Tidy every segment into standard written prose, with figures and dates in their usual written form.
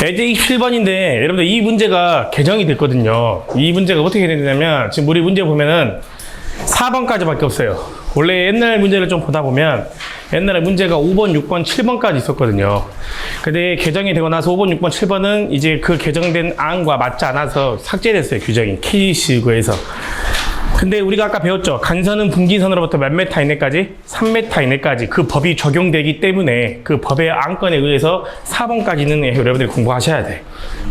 예제 27번인데 여러분들 이 문제가 개정이 됐거든요. 이 문제가 어떻게 되냐면 지금 우리 문제 보면은 4번까지밖에 없어요. 원래 옛날 문제를 좀 보다 보면 옛날에 문제가 5번, 6번, 7번까지 있었거든요. 근데 개정이 되고 나서 5번, 6번, 7번은 이제 그 개정된 안과 맞지 않아서 삭제됐어요. 규정이 KC구에서. 근데 우리가 아까 배웠죠. 간선은 분기선으로부터 몇 메타 이내까지? 3m 이내까지 그 법이 적용되기 때문에 그 법의 안건에 의해서 4번까지는 여러분들이 공부하셔야 돼.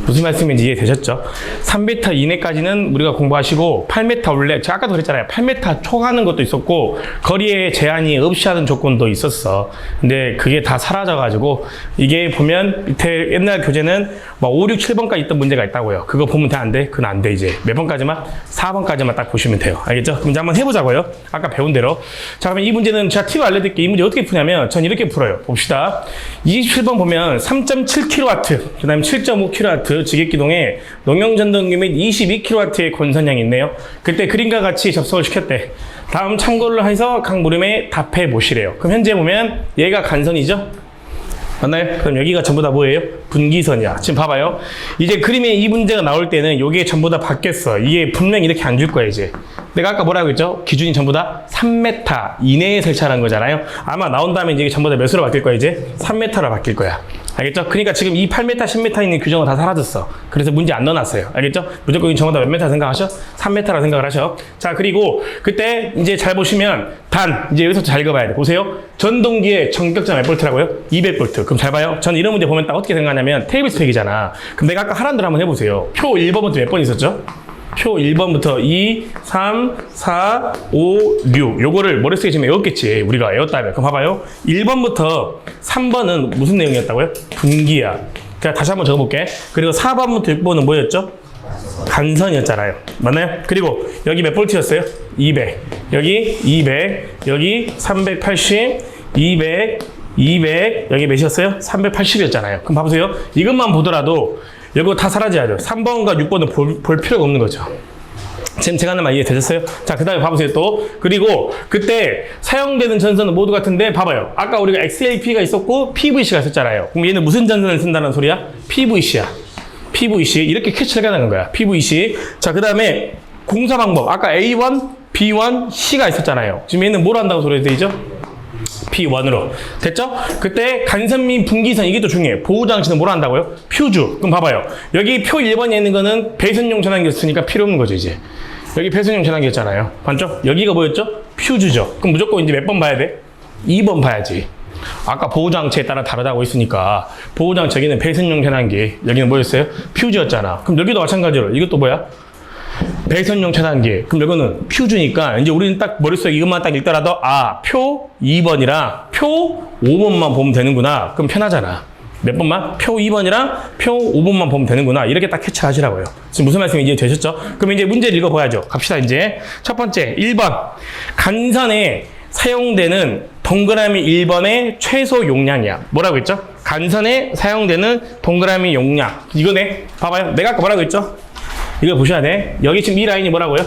무슨 말씀인지 이해되셨죠? 3m 이내까지는 우리가 공부하시고 8m 원래 제가 아까도 그랬잖아요. 8m 초과하는 것도 있었고 거리에 제한이 없이 하는 조건도 있었어. 근데 그게 다 사라져가지고 이게 보면 밑에 옛날 교재는 뭐 5, 6, 7번까지 있던 문제가 있다고요. 그거 보면 돼? 안 돼? 그건 안 돼. 이제 몇 번까지만? 4번까지만 딱 보시면 돼요. 알겠죠? 문제 한번 해보자고요. 아까 배운 대로. 자, 그러면 이 문제는 제가 팁을 알려드릴게요. 이 문제 어떻게 푸냐면 전 이렇게 풀어요. 봅시다. 27번 보면 3.7kW, 그 다음에 7.5kW 지객기동에 농용전동기 및 22kW의 권선량이 있네요. 그때 그림과 같이 접속을 시켰대. 다음 참고를 해서 각 물음에 답해 보시래요. 그럼 현재 보면 얘가 간선이죠? 맞나요? 그럼 여기가 전부 다 뭐예요? 분기선이야. 지금 봐봐요. 이제 그림에 이 문제가 나올 때는 이게 전부 다 바뀌었어. 이게 분명히 이렇게 안 줄 거야, 이제. 내가 아까 뭐라고 했죠? 기준이 전부 다 3m 이내에 설치하는 거잖아요. 아마 나온 다음에 이제 전부 다 몇으로 바뀔 거야, 이제? 3m로 바뀔 거야. 알겠죠? 그러니까 지금 이 8m, 10m 있는 규정은 다 사라졌어. 그래서 문제 안 넣어놨어요. 알겠죠? 무조건 전부 다 몇 m 생각하셔? 3m라 생각을 하셔. 자, 그리고 그때 이제 잘 보시면 이제 여기서 잘 읽어봐야 돼. 보세요. 전동기의 전격자 몇 볼트라고요? 200V. 그럼 잘 봐요. 전 이런 문제 보면 딱 어떻게 생각하냐면 테이블 스펙이잖아. 그럼 내가 아까 하란 대로 한번 해보세요. 표 1번부터 몇 번 있었죠? 표 1번부터 2, 3, 4, 5, 6. 요거를 머릿속에 지금 외웠겠지. 우리가 외웠다면. 그럼 봐봐요. 1번부터 3번은 무슨 내용이었다고요? 분기야. 그러니까 다시 한번 적어볼게. 그리고 4번부터 6번은 뭐였죠? 간선이었잖아요. 맞나요? 그리고 여기 몇 볼트였어요? 200. 여기 200. 여기 380. 200. 200. 여기 몇이었어요? 380이었잖아요. 그럼 봐보세요. 이것만 보더라도 이거 다 사라져야죠. 3번과 6번은 볼 필요가 없는 거죠. 지금 제가 하는 말 이해되셨어요? 자, 그 다음에 봐보세요 또. 그리고 그때 사용되는 전선은 모두 같은데 봐봐요. 아까 우리가 XLP가 있었고 PVC가 있었잖아요. 그럼 얘는 무슨 전선을 쓴다는 소리야? PVC야. PVC. 이렇게 캐치를 하는 거야. PVC. 자, 그 다음에 공사 방법. 아까 A1, B1, C가 있었잖아요. 지금 얘는 뭘 한다고 소리 되죠? P1으로. 됐죠? 그때 간선 및 분기선, 이게 또 중요해. 보호장치는 뭘 한다고요? 퓨즈. 그럼 봐봐요. 여기 표 1번에 있는 거는 배선용 전환기였으니까 필요 없는 거죠, 이제. 여기 배선용 전환기였잖아요. 맞죠? 여기가 뭐였죠? 퓨즈죠. 그럼 무조건 이제 몇 번 봐야 돼? 2번 봐야지. 아까 보호장치에 따라 다르다고 했으니까 보호장치 여기는 배선용 전환기, 여기는 뭐였어요? 퓨즈였잖아. 그럼 여기도 마찬가지로 이것도 뭐야? 배선용 차단기. 그럼 이거는 퓨즈니까 이제 우리는 딱 머릿속에 이것만 딱 읽더라도 표 2번이랑 표 5번만 보면 되는구나. 그럼 편하잖아. 몇 번만? 표 2번이랑 표 5번만 보면 되는구나. 이렇게 딱 캐치하시라고요. 지금 무슨 말씀인지 되셨죠? 그럼 이제 문제를 읽어봐야죠. 갑시다, 이제. 첫 번째, 1번. 간선에 사용되는 동그라미 1번의 최소 용량이야. 뭐라고 했죠? 간선에 사용되는 동그라미 용량. 이거네. 봐봐요. 내가 아까 뭐라고 했죠? 이걸 보셔야 돼. 여기 지금 이 라인이 뭐라고요?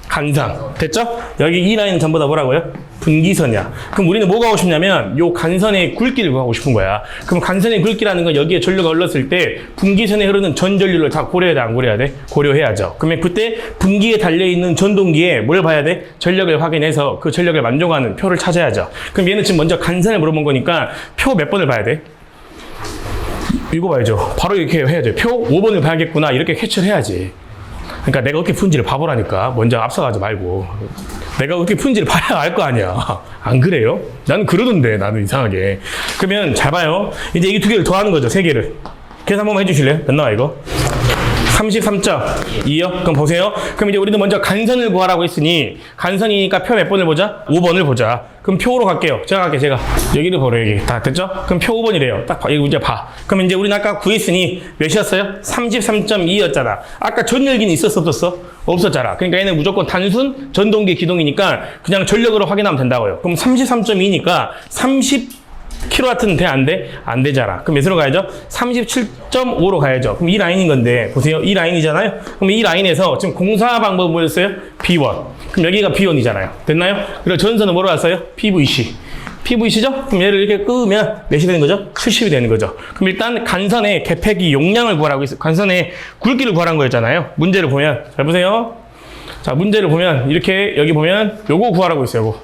간선. 됐죠? 여기 이 라인은 전부 다 뭐라고요? 분기선이야. 그럼 우리는 뭐 가고 싶냐면 요 간선의 굵기를 구하고 싶은 거야. 그럼 간선의 굵기라는 건 여기에 전류가 흘렀을 때 분기선에 흐르는 전전류를 다 고려해야 돼? 안 고려해야 돼? 고려해야죠. 그러면 그때 분기에 달려있는 전동기에 뭘 봐야 돼? 전력을 확인해서 그 전력을 만족하는 표를 찾아야죠. 그럼 얘는 지금 먼저 간선을 물어본 거니까 표 몇 번을 봐야 돼? 읽어봐야죠. 바로 이렇게 해야 돼. 표 5번을 봐야겠구나. 이렇게 캐치를 해야지. 그러니까 내가 어떻게 푼지를 봐보라니까. 먼저 앞서가지 말고. 내가 어떻게 푼지를 봐야 알 거 아니야. 안 그래요? 나는 그러던데, 나는 이상하게. 그러면 잘 봐요. 이제 이 두 개를 더하는 거죠, 세 개를. 계산 한번 해주실래요? 몇 나와, 이거? 33.2요? 그럼 보세요. 그럼 이제 우리는 먼저 간선을 구하라고 했으니, 간선이니까 표 몇 번을 보자? 5번을 보자. 그럼 표로 갈게요. 제가 갈게요, 제가. 여기를 보래, 여기. 다 됐죠? 그럼 표 5번이래요. 딱 봐. 이거 문제 봐. 그럼 이제 우리는 아까 구했으니 몇이었어요? 33.2였잖아. 아까 전열기는 있었어, 없었어? 없었잖아. 그러니까 얘는 무조건 단순 전동기 기동이니까 그냥 전력으로 확인하면 된다고요. 그럼 33.2니까 30kW는 돼? 안 돼? 안 되잖아. 그럼 몇으로 가야죠? 37.5로 가야죠. 그럼 이 라인인 건데, 보세요. 이 라인이잖아요? 그럼 이 라인에서 지금 공사 방법은 뭐였어요? B1. 그럼 여기가 B1이잖아요. 됐나요? 그리고 전선은 뭐로 왔어요? PVC. P 보이시죠? 그럼 얘를 이렇게 끄면 몇이 되는 거죠? 70이 되는 거죠. 그럼 일단 간선의 개폐기 용량을 구하라고 있어요. 간선의 굵기를 구하라는 거였잖아요. 문제를 보면 잘 보세요. 자, 문제를 보면 이렇게 여기 보면 요거 구하라고 있어요. 요거.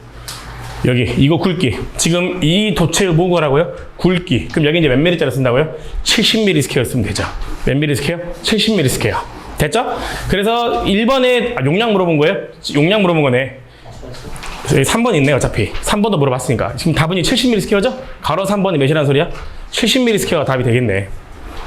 여기 이거 굵기. 지금 이 도체를 뭐 구하라고요? 굵기. 그럼 여기 이제 몇 미리짜리 쓴다고요? 70mm 스퀘어 쓰면 되죠. 몇 미리 스퀘어? 70mm 스퀘어. 됐죠? 그래서 1번에 용량 물어본 거예요? 용량 물어본 거네. 여기 3번 있네 어차피. 3번도 물어봤으니까. 지금 답은이 70mm 스퀘어죠? 가로 3번이 몇이라는 소리야? 70mm 스퀘어가 답이 되겠네.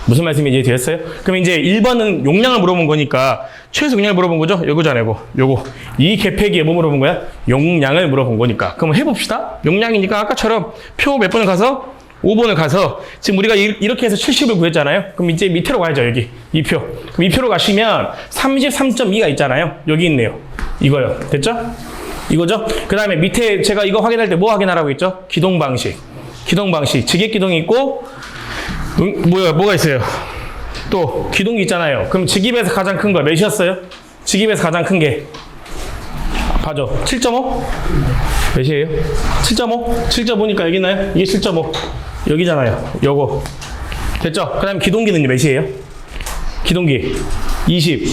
무슨 말씀인지 이해되셨어요? 그럼 이제 1번은 용량을 물어본 거니까 최소 용량을 물어본 거죠? 요거잖아요. 요거. 이 개폐기에 뭐 물어본 거야? 용량을 물어본 거니까. 그럼 해봅시다. 용량이니까 아까처럼 표 몇 번을 가서 5번을 가서 지금 우리가 이렇게 해서 70을 구했잖아요. 그럼 이제 밑으로 가야죠. 여기 이 표. 그럼 이 표로 가시면 33.2가 있잖아요. 여기 있네요. 이거요. 됐죠? 이거죠? 그 다음에 밑에 제가 이거 확인할 때 뭐 확인하라고 했죠? 기동 방식. 기동 방식. 직액 기동이 있고 뭐가 있어요? 또 기동기 있잖아요. 그럼 직입에서 가장 큰 거 몇이었어요? 직입에서 가장 큰 게 봐줘. 7.5? 몇이에요? 7.5? 7.5니까 여기 있나요? 이게 7.5 여기잖아요. 요거 됐죠? 그 다음에 기동기는요 몇이에요? 기동기 20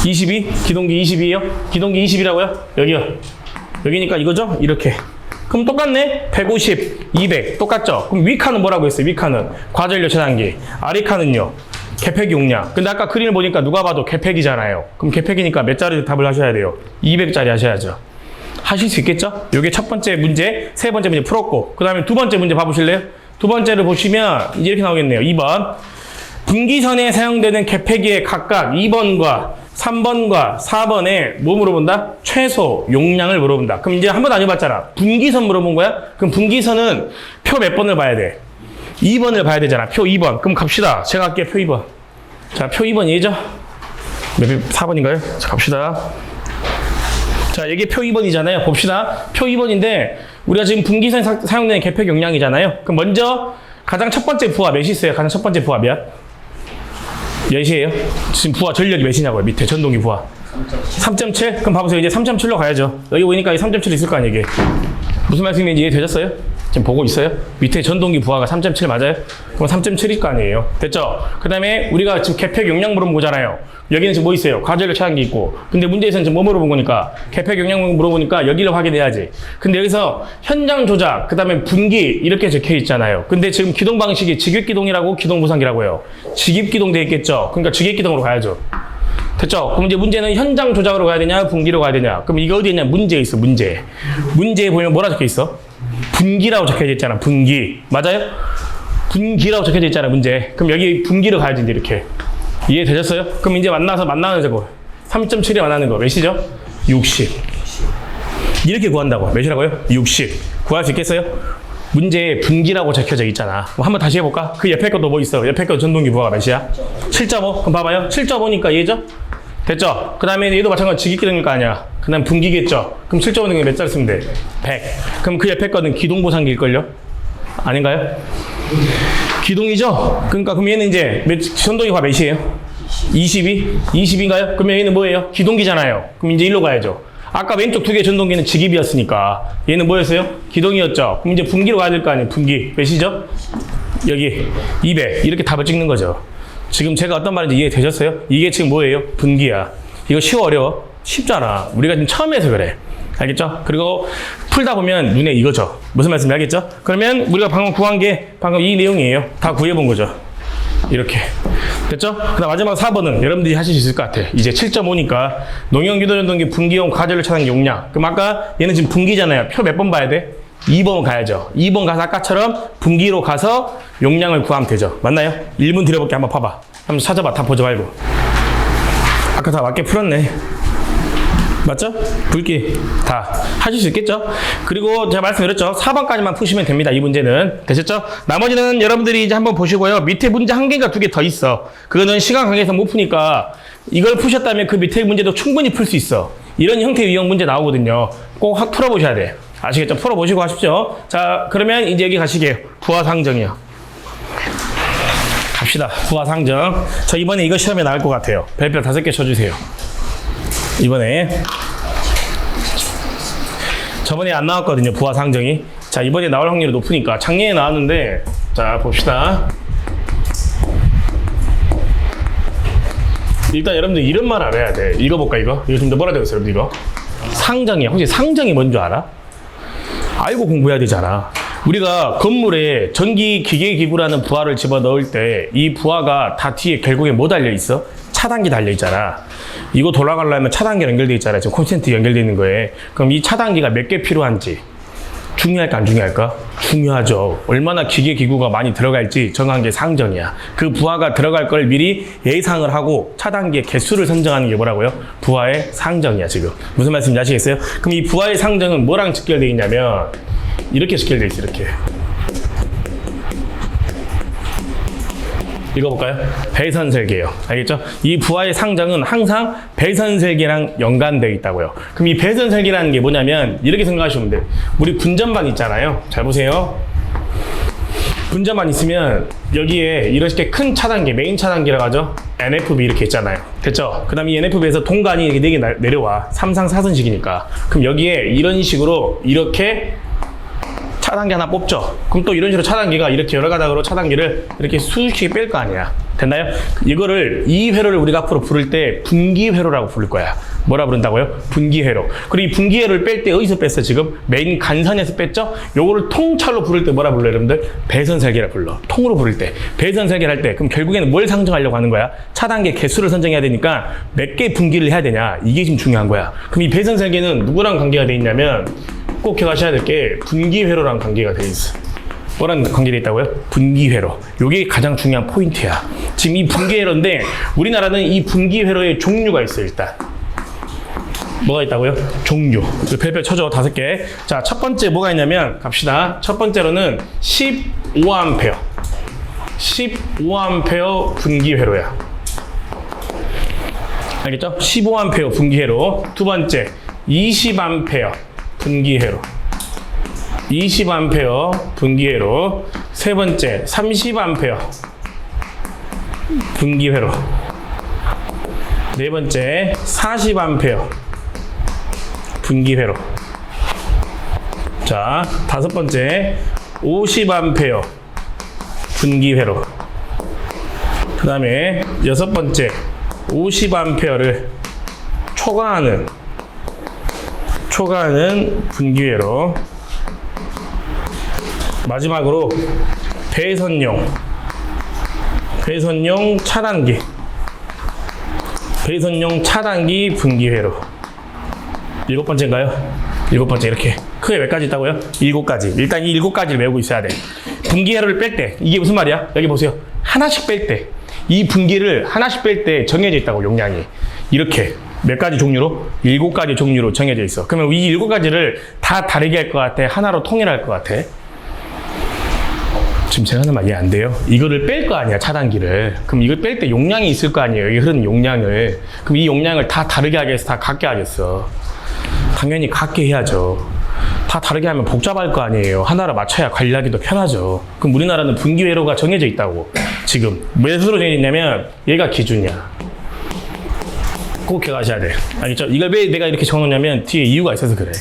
22? 기동기 22에요? 기동기 20이라고요? 여기요. 여기니까 이거죠? 이렇게. 그럼 똑같네? 150, 200 똑같죠? 그럼 위 칸은 뭐라고 했어요? 위 칸은 과전력 차단기, 아래 칸은요 개폐기 용량. 근데 아까 그림을 보니까 누가 봐도 개폐기잖아요. 그럼 개폐기니까 몇 자리 답을 하셔야 돼요? 200짜리 하셔야죠. 하실 수 있겠죠? 요게 첫 번째 문제, 세 번째 문제 풀었고 그 다음에 두 번째 문제 봐보실래요? 두 번째를 보시면 이제 이렇게 나오겠네요. 2번 분기선에 사용되는 개폐기의 각각 2번과 3번과 4번에 뭐 물어본다? 최소 용량을 물어본다. 그럼 이제 한 번도 안 해봤잖아. 분기선 물어본 거야? 그럼 분기선은 표 몇 번을 봐야 돼? 2번을 봐야 되잖아. 표 2번. 그럼 갑시다. 제가 할게요. 표 2번. 자, 표 2번 얘죠? 4번인가요? 자, 갑시다. 자, 여기 표 2번이잖아요. 봅시다. 표 2번인데 우리가 지금 분기선에 사용되는 개폐기 용량이잖아요. 그럼 먼저 가장 첫 번째 부하 몇이 있어요? 가장 첫 번째 부하 몇? 몇이에요? 지금 부하 전력이 몇이냐고요? 밑에 전동기 부하 3.7? 그럼 봐보세요. 이제 3.7로 가야죠. 여기 보니까 3.7 있을 거 아니에요. 이게 무슨 말씀인지 이해되셨어요? 지금 보고 있어요? 밑에 전동기 부하가 3.7 맞아요? 그럼 3.7일 거 아니에요. 됐죠? 그 다음에 우리가 지금 개폐기 용량 물어본 거잖아요. 여기는 지금 뭐 있어요? 과전력 차단기 있고. 근데 문제에서는 지금 뭐 물어본 거니까 개폐기 용량 물어보니까 여기를 확인해야지. 근데 여기서 현장 조작, 그 다음에 분기 이렇게 적혀 있잖아요. 근데 지금 기동 방식이 직입기동이라고 기동보상기라고 해요. 직입기동 돼 있겠죠? 그러니까 직입기동으로 가야죠. 됐죠? 그럼 이제 문제는 현장 조작으로 가야 되냐, 분기로 가야 되냐. 그럼 이거 어디 있냐? 문제에 있어, 문제. 문제에 보면 뭐라 적혀 있어? 분기라고 적혀져 있잖아, 분기. 맞아요? 분기라고 적혀져 있잖아, 문제. 그럼 여기 분기로 가야지, 이제 이렇게. 이해되셨어요? 그럼 이제 만나는 거. 3.7에 만나는 거. 몇이죠? 60. 이렇게 구한다고. 몇이라고요? 60. 구할 수 있겠어요? 문제에 분기라고 적혀져 있잖아. 한번 다시 해볼까? 그 옆에 것도 뭐 있어? 옆에 거 전동기 부하가 몇이야? 7.5. 그럼 봐봐요. 7.5니까 얘죠? 됐죠? 그 다음에 얘도 마찬가지로 직입기동일 거 아니야. 그 다음 분기겠죠? 그럼 7.5는 몇 자리 쓰면 돼? 100. 그럼 그 옆에 거는 기동보상기일걸요? 아닌가요? 기동이죠? 그러니까 그럼 얘는 이제 전동기가 몇이에요? 22? 20인가요? 그러면 얘는 뭐예요? 기동기잖아요. 그럼 이제 일로 가야죠. 아까 왼쪽 두 개 전동기는 직입이었으니까 얘는 뭐였어요? 기동이었죠? 그럼 이제 분기로 가야 될 거 아니에요? 분기. 몇이죠? 여기 200. 이렇게 답을 찍는 거죠. 지금 제가 어떤 말인지 이해되셨어요? 이게 지금 뭐예요? 분기야. 이거 쉬워 어려워? 쉽잖아. 우리가 지금 처음 해서 그래. 알겠죠? 그리고 풀다 보면 눈에 이거죠. 무슨 말씀인지 알겠죠? 그러면 우리가 방금 구한 게 방금 이 내용이에요. 다 구해본 거죠. 이렇게. 됐죠? 그 다음 마지막 4번은 여러분들이 하실 수 있을 것 같아. 이제 7.5니까 농용기도전동기 분기용 과전력 차단 용량. 그럼 아까 얘는 지금 분기잖아요. 표 몇 번 봐야 돼? 2번 가야죠. 2번 가서 아까처럼 분기로 가서 용량을 구하면 되죠. 맞나요? 1분 드려볼게. 한번 봐봐. 한번 찾아봐. 다 보지 말고. 아까 다 맞게 풀었네. 맞죠? 굵기 다 하실 수 있겠죠? 그리고 제가 말씀드렸죠? 4번까지만 푸시면 됩니다. 이 문제는. 되셨죠? 나머지는 여러분들이 이제 한번 보시고요. 밑에 문제 한 개가 두 개 더 있어. 그거는 시간 관계에서 못 푸니까 이걸 푸셨다면 그 밑에 문제도 충분히 풀 수 있어. 이런 형태의 유형 문제 나오거든요. 꼭 풀어보셔야 돼요. 아시겠죠? 풀어보시고 하십시오. 자, 그러면 이제 여기 가시게요. 부하상정이요. 갑시다. 부하상정. 저 이번에 이거 시험에 나올 것 같아요. 별표 5개 쳐주세요. 이번에 저번에 안 나왔거든요. 부하상정이. 자, 이번에 나올 확률이 높으니까 작년에 나왔는데, 자, 봅시다. 일단 여러분들 이런 말 알아야 돼. 읽어볼까, 이거? 이거 좀 더 뭐라 되겠어요, 여러분들 이거? 상정이야. 혹시 상정이 뭔 줄 알아? 알고 공부해야 되잖아. 우리가 건물에 전기 기계 기구라는 부하를 집어넣을 때 이 부하가 다 뒤에 결국에 뭐 달려있어? 차단기 달려있잖아. 이거 돌아가려면 차단기 연결돼 있잖아. 지금 콘센트 연결돼 있는 거에. 그럼 이 차단기가 몇 개 필요한지 중요할까 안 중요할까? 중요하죠. 얼마나 기계 기구가 많이 들어갈지 정한 게 상정이야. 그 부하가 들어갈 걸 미리 예상을 하고 차단기의 개수를 선정하는 게 뭐라고요? 부하의 상정이야. 지금 무슨 말씀인지 아시겠어요? 그럼 이 부하의 상정은 뭐랑 직결되어 있냐면 이렇게 직결되어 있어. 이렇게 읽어볼까요? 배선설계요. 알겠죠? 이 부하의 상정은 항상 배선설계랑 연관되어 있다고요. 그럼 이 배선설계라는 게 뭐냐면 이렇게 생각하시면 돼요. 우리 분전반 있잖아요. 잘 보세요. 분전반 있으면 여기에 이렇게 큰 차단기, 메인 차단기라고 하죠. NFB 이렇게 있잖아요. 됐죠? 그 다음에 이 NFB에서 동관이 이렇게 4개 내려와. 3상 4선식이니까. 그럼 여기에 이런 식으로 이렇게 차단기 하나 뽑죠. 그럼 또 이런 식으로 차단기가 이렇게 여러 가닥으로 차단기를 이렇게 수직히 뺄 거 아니야. 됐나요? 이거를 이 회로를 우리가 앞으로 부를 때 분기회로라고 부를 거야. 뭐라 부른다고요? 분기회로. 그리고 이 분기회로를 뺄 때 어디서 뺐어? 지금 메인 간선에서 뺐죠? 요거를 통찰로 부를 때 뭐라 불러요, 여러분들? 배선설계라 불러. 통으로 부를 때. 배선설계를 할 때 그럼 결국에는 뭘 상정하려고 하는 거야? 차단기 개수를 선정해야 되니까 몇 개 분기를 해야 되냐? 이게 지금 중요한 거야. 그럼 이 배선설계는 누구랑 관계가 돼 있냐면 꼭 기억하셔야 될 게 분기회로랑 관계가 돼 있어. 뭐랑 관계돼 있다고요? 분기회로. 요게 가장 중요한 포인트야. 지금 이 분기회로인데 우리나라는 이 분기회로의 종류가 있어요. 일단 뭐가 있다고요? 종류. 별별 쳐줘. 5개. 자, 첫 번째 뭐가 있냐면 갑시다. 첫 번째로는 15A 15A 분기회로야. 알겠죠? 15A 분기회로. 두 번째 20A 분기회로. 20A 분기회로. 세 번째 30A 분기회로. 네 번째 40A 분기회로. 자, 다섯 번째 50A 분기회로. 그 다음에 여섯 번째 50A를 초과하는 분기회로. 마지막으로 배선용 차단기 분기회로. 7번째인가요? 7번째. 이렇게 크게 몇 가지 있다고요? 7가지. 일단 이 7가지를 외우고 있어야 돼. 분기회로를 뺄 때 이게 무슨 말이야? 여기 보세요. 하나씩 뺄 때 이 분기를 하나씩 뺄 때 정해져 있다고. 용량이 이렇게 몇 가지 종류로? 7가지 종류로 정해져 있어. 그러면 이 7가지를 다 다르게 할 것 같아? 하나로 통일할 것 같아? 지금 제가 하는 말 이해 안 돼요? 이거를 뺄 거 아니야, 차단기를. 그럼 이걸 뺄 때 용량이 있을 거 아니에요, 여기 흐르는 용량을. 그럼 이 용량을 다 다르게 하겠어? 다 같게 하겠어? 당연히 같게 해야죠. 다 다르게 하면 복잡할 거 아니에요. 하나로 맞춰야 관리하기도 편하죠. 그럼 우리나라는 분기회로가 정해져 있다고. 지금 몇으로 정해져 있냐면 얘가 기준이야. 꼭 기억하셔야 돼. 알겠죠? 이걸 왜 내가 이렇게 적어놓냐면 뒤에 이유가 있어서 그래.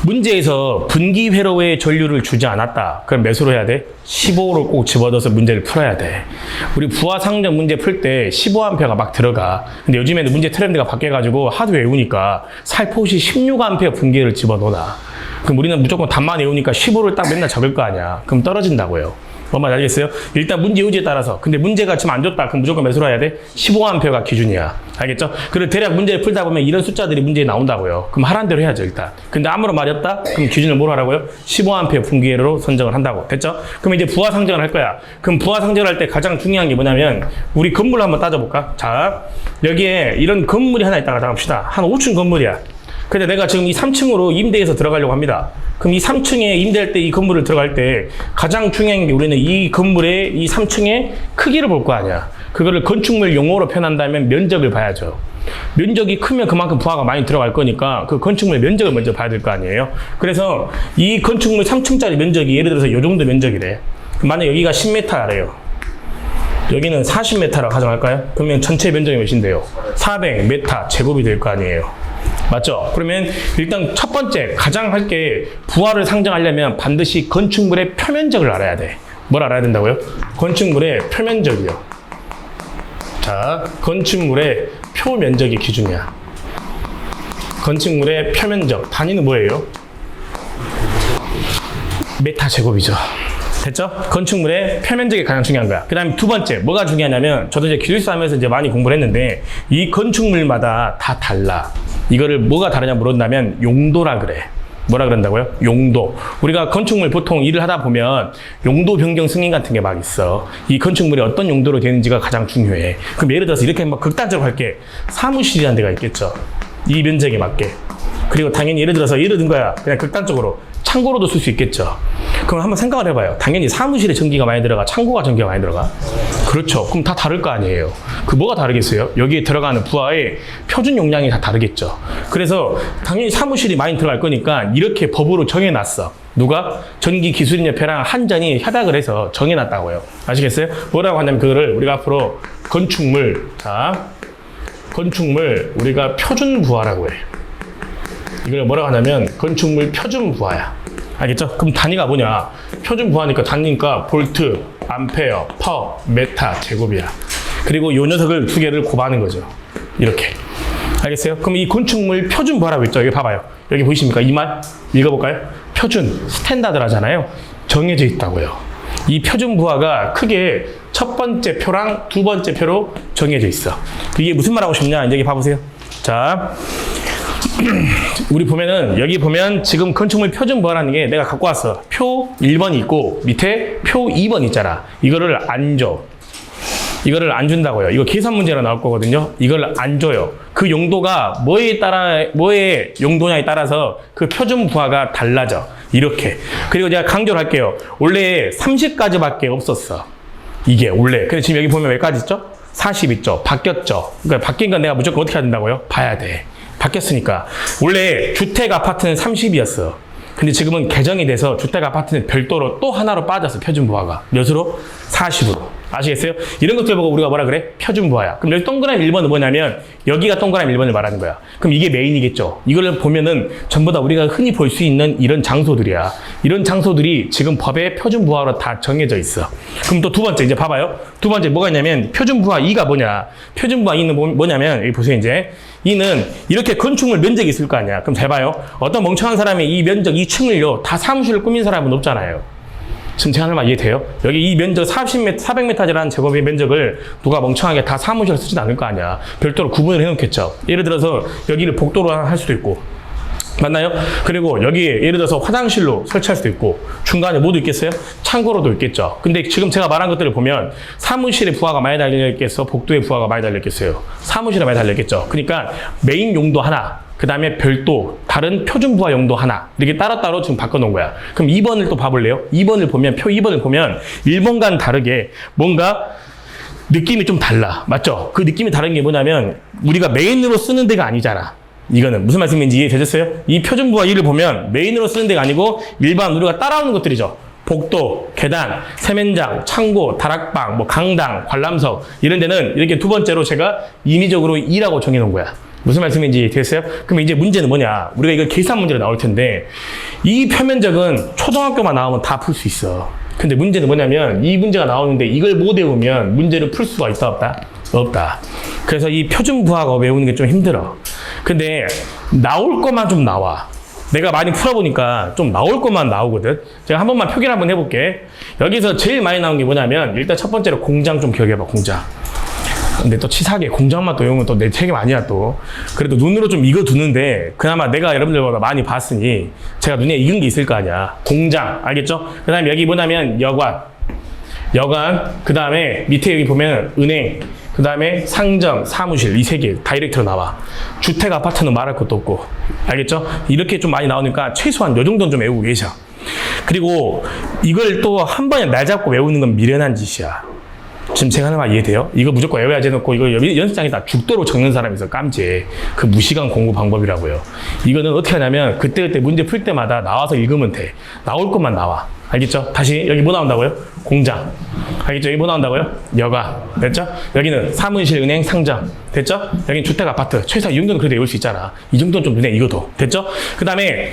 문제에서 분기회로의 전류를 주지 않았다. 그럼 몇으로 해야 돼? 15를 꼭 집어넣어서 문제를 풀어야 돼. 우리 부하상정 문제 풀 때 15A가 막 들어가. 근데 요즘에는 문제 트렌드가 바뀌어가지고 하도 외우니까 살포시 16A 분기를 집어넣어놔. 그럼 우리는 무조건 답만 외우니까 15를 딱 맨날 적을 거 아니야. 그럼 떨어진다고요. 뭔 말인지 알겠어요? 일단 문제 의지에 따라서. 근데 문제가 지금 안 줬다. 그럼 무조건 몇으로 해야 돼? 15A가 기준이야. 알겠죠? 그리고 대략 문제를 풀다 보면 이런 숫자들이 문제에 나온다고요. 그럼 하라는 대로 해야죠, 일단. 근데 아무런 말이 없다? 그럼 기준을 뭐로 하라고요? 15A 분기회로로 선정을 한다고. 됐죠? 그럼 이제 부하 상정을 할 거야. 그럼 부하 상정을 할 때 가장 중요한 게 뭐냐면 우리 건물 한번 따져볼까? 자, 여기에 이런 건물이 하나 있다가 잡읍시다. 한 5층 건물이야. 근데 내가 지금 이 3층으로 임대해서 들어가려고 합니다. 그럼 이 3층에 임대할 때 이 건물을 들어갈 때 가장 중요한 게 우리는 이 건물의 이 3층의 크기를 볼 거 아니야. 그거를 건축물 용어로 표현한다면 면적을 봐야죠. 면적이 크면 그만큼 부하가 많이 들어갈 거니까 그 건축물 면적을 먼저 봐야 될 거 아니에요. 그래서 이 건축물 3층짜리 면적이 예를 들어서 이 정도 면적이래. 만약 여기가 10m래요. 여기는 40m라고 가정할까요? 그러면 전체 면적이 몇인데요? 400m 제곱이 될 거 아니에요. 맞죠? 그러면 일단 첫 번째 가장 할 게 부하를 상정하려면 반드시 건축물의 표면적을 알아야 돼. 뭘 알아야 된다고요? 건축물의 표면적이요. 자, 건축물의 표면적이 기준이야. 건축물의 표면적 단위는 뭐예요? 메타 제곱이죠. 됐죠? 건축물의 표면적이 가장 중요한 거야. 그 다음에 두 번째, 뭐가 중요하냐면, 저도 이제 기술사 하면서 이제 많이 공부를 했는데, 이 건축물마다 다 달라. 이거를 뭐가 다르냐 물었다면, 용도라 그래. 뭐라 그런다고요? 용도. 우리가 건축물 보통 일을 하다 보면, 용도 변경 승인 같은 게 막 있어. 이 건축물이 어떤 용도로 되는지가 가장 중요해. 그럼 예를 들어서 이렇게 막 극단적으로 할게. 사무실이라는 데가 있겠죠. 이 면적에 맞게. 그리고 당연히 예를 들어서 예를 든 거야. 그냥 극단적으로. 창고로도 쓸 수 있겠죠. 그럼 한번 생각을 해봐요. 당연히 사무실에 전기가 많이 들어가, 창고가 전기가 많이 들어가. 그렇죠. 그럼 다 다를 거 아니에요. 그 뭐가 다르겠어요? 여기에 들어가는 부하의 표준 용량이 다 다르겠죠. 그래서 당연히 사무실이 많이 들어갈 거니까 이렇게 법으로 정해놨어. 누가? 전기기술인협회랑 한전이 협약을 해서 정해놨다고요. 아시겠어요? 뭐라고 하냐면 그거를 우리가 앞으로 건축물, 자, 건축물 우리가 표준 부하라고 해. 이걸 뭐라고 하냐면 건축물 표준 부하야. 알겠죠? 그럼 단위가 뭐냐? 표준 부하니까 단위니까 볼트, 암페어, 퍼, 메타, 제곱이야. 그리고 요 녀석을 두 개를 곱하는 거죠. 이렇게. 알겠어요? 그럼 이 건축물 표준 부하라고 있죠? 여기 봐봐요. 여기 보이십니까? 이 말 읽어볼까요? 표준, 스탠다드라잖아요. 정해져 있다고요. 이 표준 부하가 크게 첫 번째 표랑 두 번째 표로 정해져 있어. 이게 무슨 말하고 싶냐? 여기 봐보세요. 자. 우리 보면은 여기 보면 지금 건축물 표준 부하라는 게 내가 갖고 왔어. 표 1번이 있고 밑에 표 2번 있잖아. 이거를 안 줘. 이거를 안 준다고요. 이거 계산 문제로 나올 거거든요. 이걸 안 줘요. 그 용도가 뭐의 용도냐에 따라서 그 표준 부하가 달라져. 이렇게. 그리고 제가 강조를 할게요. 원래 30가지밖에 없었어. 이게 원래. 근데 지금 여기 보면 몇 가지 있죠? 40 있죠. 바뀌었죠. 그러니까 바뀐 건 내가 무조건 어떻게 해야 된다고요? 봐야 돼. 바뀌었으니까. 원래 주택 아파트는 30이었어. 근데 지금은 개정이 돼서 주택 아파트는 별도로 또 하나로 빠졌어. 표준 부하가. 몇으로? 40으로. 아시겠어요? 이런 것들 보고 우리가 뭐라 그래? 표준 부하야. 그럼 여기 동그라미 1번은 뭐냐면 여기가 동그라미 1번을 말하는 거야. 그럼 이게 메인이겠죠. 이걸 보면은 전부 다 우리가 흔히 볼 수 있는 이런 장소들이야. 이런 장소들이 지금 법에 표준 부하로 다 정해져 있어. 그럼 또 두 번째 이제 봐봐요. 두 번째 뭐가 있냐면 표준 부하 2가 뭐냐? 표준 부하 2는 뭐냐면 여기 보세요 이제. 이는 이렇게 건축물 면적이 있을 거 아니야. 그럼 잘 봐요. 어떤 멍청한 사람이 이 면적 2층을요 다 사무실을 꾸민 사람은 없잖아요. 지금 제가 하는 말 이해돼요? 여기 이 면적 400m라는 제곱의 면적을 누가 멍청하게 다 사무실을 쓰진 않을 거 아니야. 별도로 구분을 해놓겠죠. 예를 들어서 여기를 복도로 할 수도 있고. 맞나요? 그리고 여기에 예를 들어서 화장실로 설치할 수도 있고 중간에 뭐도 있겠어요? 창고로도 있겠죠. 근데 지금 제가 말한 것들을 보면 사무실에 부하가 많이 달려있겠어? 복도에 부하가 많이 달려있겠어요? 사무실에 많이 달려있겠죠. 그러니까 메인 용도 하나, 그 다음에 별도 다른 표준 부하 용도 하나 이렇게 따로따로 지금 바꿔놓은 거야. 그럼 2번을 또 봐볼래요? 2번을 보면 표 2번을 보면 1번과는 다르게 뭔가 느낌이 좀 달라. 맞죠? 그 느낌이 다른 게 뭐냐면 우리가 메인으로 쓰는 데가 아니잖아. 이거는 무슨 말씀인지 이해되셨어요? 이 표준 부하 2를 보면 메인으로 쓰는 데가 아니고 일반 우리가 따라오는 것들이죠. 복도, 계단, 세면장, 창고, 다락방, 뭐 강당, 관람석 이런 데는 이렇게 두 번째로 제가 임의적으로 2라고 정해놓은 거야. 무슨 말씀인지 됐어요? 그럼 이제 문제는 뭐냐? 우리가 이거 계산 문제로 나올 텐데 이 표면적은 초등학교만 나오면 다 풀 수 있어. 근데 문제는 뭐냐면 이 문제가 나오는데 이걸 못 외우면 문제를 풀 수가 있다 없다? 없다. 그래서 이 표준 부하가 외우는 게 좀 힘들어. 근데 나올 것만 좀 나와. 내가 많이 풀어보니까 좀 나올 것만 나오거든. 제가 한 번만 표기를 한번 해볼게. 여기서 제일 많이 나온 게 뭐냐면 일단 첫 번째로 공장 좀 기억해봐. 공장. 근데 또 치사하게 공장만 또 외우면 또 내 책임 아니야 또. 그래도 눈으로 좀 익어두는데 그나마 내가 여러분들보다 많이 봤으니 제가 눈에 익은 게 있을 거 아니야. 공장 알겠죠? 그 다음에 여기 뭐냐면 여관, 그 다음에 밑에 여기 보면 은행, 그 다음에 상점, 사무실 이 세 개 다이렉트로 나와. 주택 아파트는 말할 것도 없고 알겠죠? 이렇게 좀 많이 나오니까 최소한 요 정도는 좀 외우고 계셔. 그리고 이걸 또 한 번에 날 잡고 외우는 건 미련한 짓이야. 지금 제가 하는 말 이해돼요? 이거 무조건 외워야지 해놓고 이거 연습장에다 죽도록 적는 사람이 있어. 깜지. 그 무시간 공부 방법이라고요. 이거는 어떻게 하냐면 그때그때 문제 풀 때마다 나와서 읽으면 돼. 나올 것만 나와. 알겠죠? 다시 여기 뭐 나온다고요? 공장. 알겠죠? 여기 뭐 나온다고요? 여가. 됐죠? 여기는 사무실, 은행, 상점. 됐죠? 여기는 주택, 아파트. 최소한 이 정도는 그래도 외울 수 있잖아. 이 정도는 좀 눈에 익어도. 됐죠? 그 다음에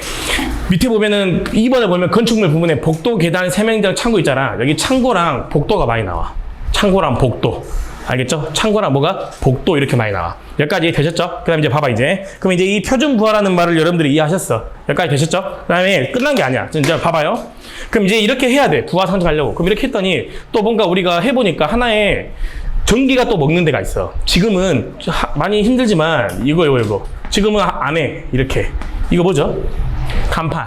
밑에 보면은 2번에 보면 건축물 부분에 복도, 계단, 세면장, 창고 있잖아. 여기 창고랑 복도가 많이 나와. 창고랑 복도. 알겠죠? 창고랑 뭐가? 복도 이렇게 많이 나와. 여기까지 되셨죠? 그 다음에 이제 봐봐, 이제. 그럼 이제 이 표준부하라는 말을 여러분들이 이해하셨어. 여기까지 되셨죠? 그 다음에 끝난 게 아니야. 이제 봐봐요. 그럼 이제 이렇게 해야 돼. 부하 상정하려고. 그럼 이렇게 했더니 또 뭔가 우리가 해보니까 하나의 전기가 또 먹는 데가 있어. 지금은 많이 힘들지만 이거. 지금은 안 해. 이렇게. 이거 뭐죠? 간판.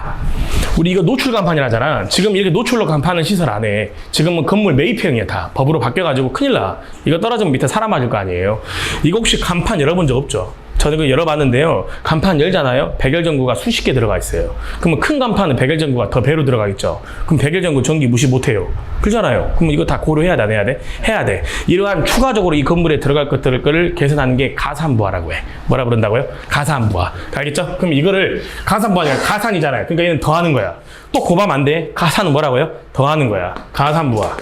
우리 이거 노출 간판이라 하잖아. 지금 이렇게 노출로 간판은 시설 안 해. 지금은 건물 매입형이야 다. 법으로 바뀌어가지고 큰일 나. 이거 떨어지면 밑에 사람 맞을 거 아니에요. 이거 혹시 간판 열어본 적 없죠? 저는 그거 열어봤는데요. 간판 열잖아요. 백열전구가 수십 개 들어가 있어요. 그러면 큰 간판은 백열전구가 더 배로 들어가 있죠. 그럼 백열전구 전기 무시 못해요. 그렇잖아요. 그럼 이거 다 고려해야 돼, 안 해야 돼? 해야 돼. 이러한 추가적으로 이 건물에 들어갈 것들을 계산하는 게 가산부하라고 해. 뭐라 그런다고요? 가산부하. 알겠죠? 그럼 이거를 가산부하 아니라 가산이잖아요. 그러니까 얘는 더하는 거야. 또 곱하면 안 돼. 가산은 뭐라고요? 더하는 거야. 가산부하.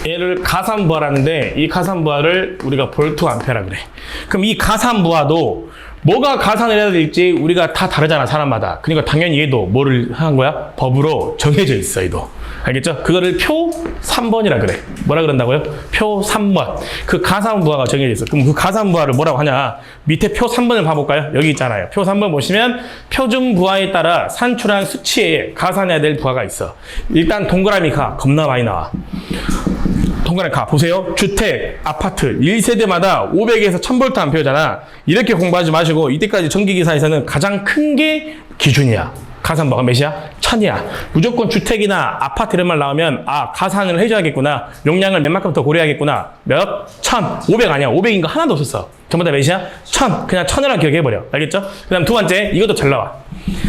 얘를 가산부하라는데 이 가산부하를 우리가 볼트 암페라 그래. 그럼 이 가산부하도 뭐가 가산을 해야 될지 우리가 다 다르잖아, 사람마다. 그러니까 당연히 얘도 뭐를 한 거야? 법으로 정해져 있어, 얘도. 알겠죠? 그거를 표 3번이라 그래. 뭐라 그런다고요? 표 3번. 그 가산부하가 정해져 있어. 그럼 그 가산부하를 뭐라고 하냐? 밑에 표 3번을 봐볼까요? 여기 있잖아요. 표 3번 보시면 표준부하에 따라 산출한 수치에 가산해야 될 부하가 있어. 일단 동그라미 가. 겁나 많이 나와. 동그라미 가. 보세요. 주택, 아파트, 1세대마다 500에서 1000V 암페어잖아. 이렇게 공부하지 마시고 이때까지 전기기사에서는 가장 큰 게 기준이야. 가산부가 몇이야? 1000이야. 무조건 주택이나 아파트 이런 말 나오면 아, 가산을 해줘야겠구나. 용량을 몇만큼 더 고려해야겠구나. 몇? 1000. 500 아니야. 500인 거 하나도 없었어. 전부 다 몇이야? 1000. 그냥 1000이라고 기억해버려. 알겠죠? 그 다음 두 번째. 이것도 잘 나와.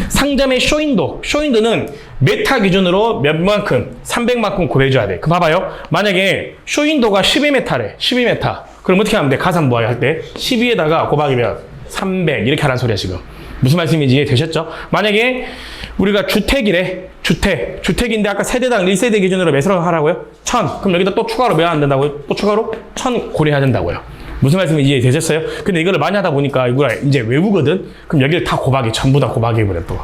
상점의 쇼윈도. 쇼윈도는 메타 기준으로 몇만큼, 300만큼 고려해줘야 돼. 그럼 봐봐요. 만약에 쇼윈도가 12m래. 12m. 그럼 어떻게 하면 돼? 가산부하 할 때. 12에다가 곱하기면 300. 이렇게 하라는 소리야, 지금. 무슨 말씀인지 이해되셨죠? 만약에 우리가 주택이래. 주택인데 아까 세대당 1세대 기준으로 몇으로 하라고요? 1000. 그럼 여기다 또 추가로 몇 안 된다고요? 또 추가로 1000 고려해야 된다고요. 무슨 말씀인지 이해되셨어요? 근데 이거를 많이 하다 보니까 이거 이제 외우거든? 그럼 여기를 다 곱하기, 전부 다 곱하기 해버려 또.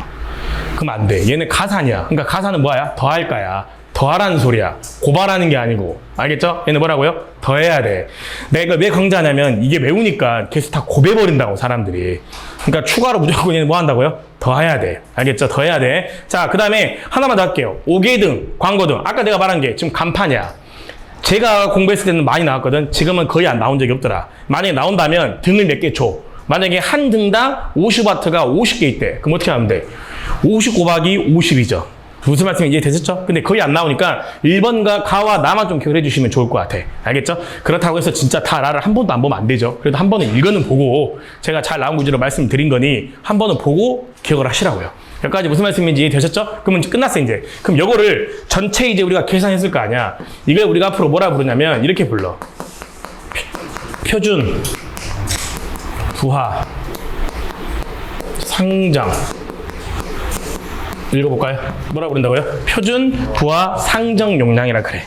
그럼 안 돼. 얘는 가산이야. 그러니까 가산은 뭐야? 더할까야. 더하라는 소리야. 고발하는 게 아니고. 알겠죠? 얘는 뭐라고요? 더해야 돼. 내가 이걸 왜 강조하냐면 이게 외우니까 계속 다 곱해버린다고, 사람들이. 그러니까 추가로 무조건 얘는 뭐 한다고요? 더해야 돼. 알겠죠? 더해야 돼. 자, 그 다음에 하나만 더 할게요. 오개등, 광고등. 아까 내가 말한 게 지금 간판이야. 제가 공부했을 때는 많이 나왔거든. 지금은 거의 안 나온 적이 없더라. 만약에 나온다면 등을 몇 개 줘. 만약에 한 등당 50W가 50개 있대. 그럼 어떻게 하면 돼? 50 곱하기 50이죠. 무슨 말씀인지 이해되셨죠? 근데 거의 안 나오니까 1번과 가와 나만 좀 기억을 해주시면 좋을 것 같아. 알겠죠? 그렇다고 해서 진짜 다 나를 한 번도 안 보면 안 되죠. 그래도 한 번은 이거는 보고 제가 잘 나온 구조로 말씀드린 거니 한 번은 보고 기억을 하시라고요. 여기까지 무슨 말씀인지 이해되셨죠? 그러면 이제 끝났어, 이제. 그럼 요거를 전체 이제 우리가 계산했을 거 아니야. 이걸 우리가 앞으로 뭐라 부르냐면 이렇게 불러. 표준, 부하, 상정. 읽어볼까요? 뭐라 부른다고요? 표준, 부하, 상정 용량이라 그래.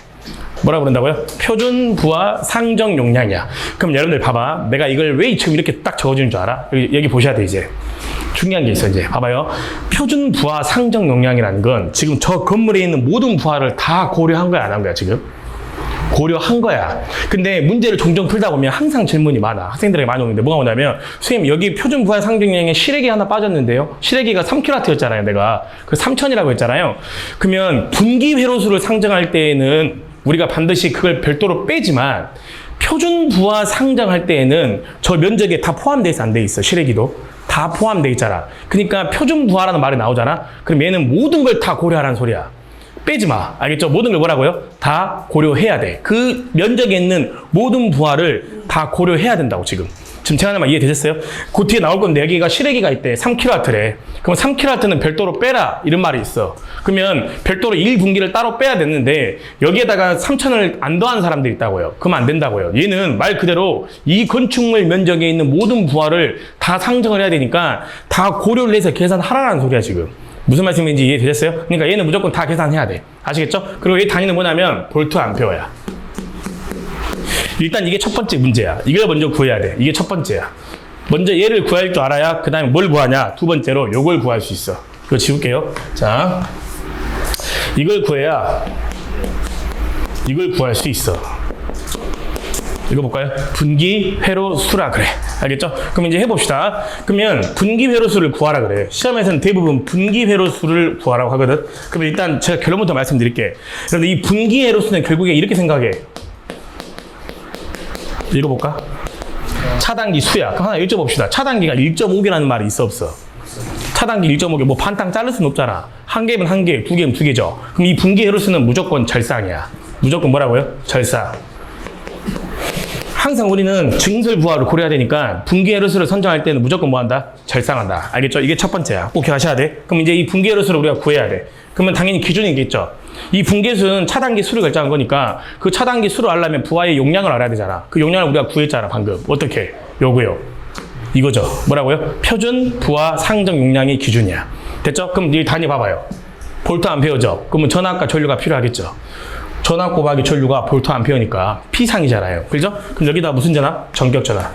뭐라 부른다고요? 표준, 부하, 상정 용량이야. 그럼 여러분들 봐봐. 내가 이걸 왜 지금 이렇게 딱 적어주는 줄 알아? 여기 보셔야 돼, 이제. 중요한 게 있어, 이제. 봐봐요. 표준, 부하, 상정 용량이라는 건 지금 저 건물에 있는 모든 부하를 다 고려한 거야, 안 한 거야, 지금? 고려한 거야. 근데 문제를 종종 풀다 보면 항상 질문이 많아. 학생들에게 많이 오는데 뭐가 오냐면 선생님 여기 표준 부하 상정량에 실외기 하나 빠졌는데요. 실외기가 3kW였잖아요. 내가. 그 3000이라고 했잖아요. 그러면 분기 회로수를 상정할 때에는 우리가 반드시 그걸 별도로 빼지만 표준 부하 상정할 때에는 저 면적에 다 포함되어 있어, 안 돼 있어. 실외기도. 다 포함되어 있잖아. 그러니까 표준 부하라는 말이 나오잖아. 그럼 얘는 모든 걸 다 고려하라는 소리야. 빼지 마. 알겠죠? 모든 걸 뭐라고요? 다 고려해야 돼. 그 면적에 있는 모든 부하를 다 고려해야 된다고, 지금. 지금 제가 하는 말 이해되셨어요? 그 뒤에 나올 건데 여기가 실외기가 있대. 3kW래. 그럼 3kW는 별도로 빼라. 이런 말이 있어. 그러면 별도로 1분기를 따로 빼야 되는데 여기에다가 3,000을 안 더한 사람들이 있다고요. 그러면 안 된다고요. 얘는 말 그대로 이 건축물 면적에 있는 모든 부하를 다 상정을 해야 되니까 다 고려를 해서 계산하라는 소리야 지금. 무슨 말씀인지 이해되셨어요? 그러니까 얘는 무조건 다 계산해야 돼. 아시겠죠? 그리고 얘 단위는 뭐냐면 볼트 암페어야. 일단 이게 첫 번째 문제야. 이걸 먼저 구해야 돼. 이게 첫 번째야. 먼저 얘를 구할 줄 알아야 그 다음에 뭘 구하냐. 두 번째로 요걸 구할 수 있어. 이거 지울게요. 자, 이걸 구해야 이걸 구할 수 있어. 이거 볼까요? 분기 회로 수라 그래. 알겠죠? 그럼 이제 해봅시다. 그러면 분기 회로 수를 구하라 그래. 시험에서는 대부분 분기 회로 수를 구하라고 하거든. 그럼 일단 제가 결론부터 말씀드릴게. 그런데 이 분기 회로 수는 결국에 이렇게 생각해. 읽어볼까? 차단기 수야. 그럼 하나 여쭤봅시다. 차단기가 1.5개라는 말이 있어 없어? 차단기 1.5개 뭐 반땅 자를 수는 없잖아. 한 개면 한 개, 두 개면 두 개죠. 그럼 이 분기 회로 수는 무조건 절상이야. 무조건 뭐라고요? 절상. 항상 우리는 증설 부하를 고려해야 되니까 분기 회로수를 선정할 때는 무조건 뭐 한다? 절상한다. 알겠죠? 이게 첫 번째야. 꼭 기억하셔야 돼. 그럼 이제 이 분기 회로수를 우리가 구해야 돼. 그러면 당연히 기준이 있겠죠. 이 분기수는 차단기 수를 결정한 거니까 그 차단기 수를 알려면 부하의 용량을 알아야 되잖아. 그 용량을 우리가 구했잖아 방금. 어떻게? 요거요. 이거죠. 뭐라고요? 표준 부하 상정 용량의 기준이야. 됐죠? 그럼 이 단위 봐봐요. 볼트 암페어죠. 그러면 전압과 전류가 필요하겠죠. 전압 곱하기 전류가 볼트 암페어니까 P상이잖아요. 그죠? 그럼 여기다 무슨 전압? 전격 전압.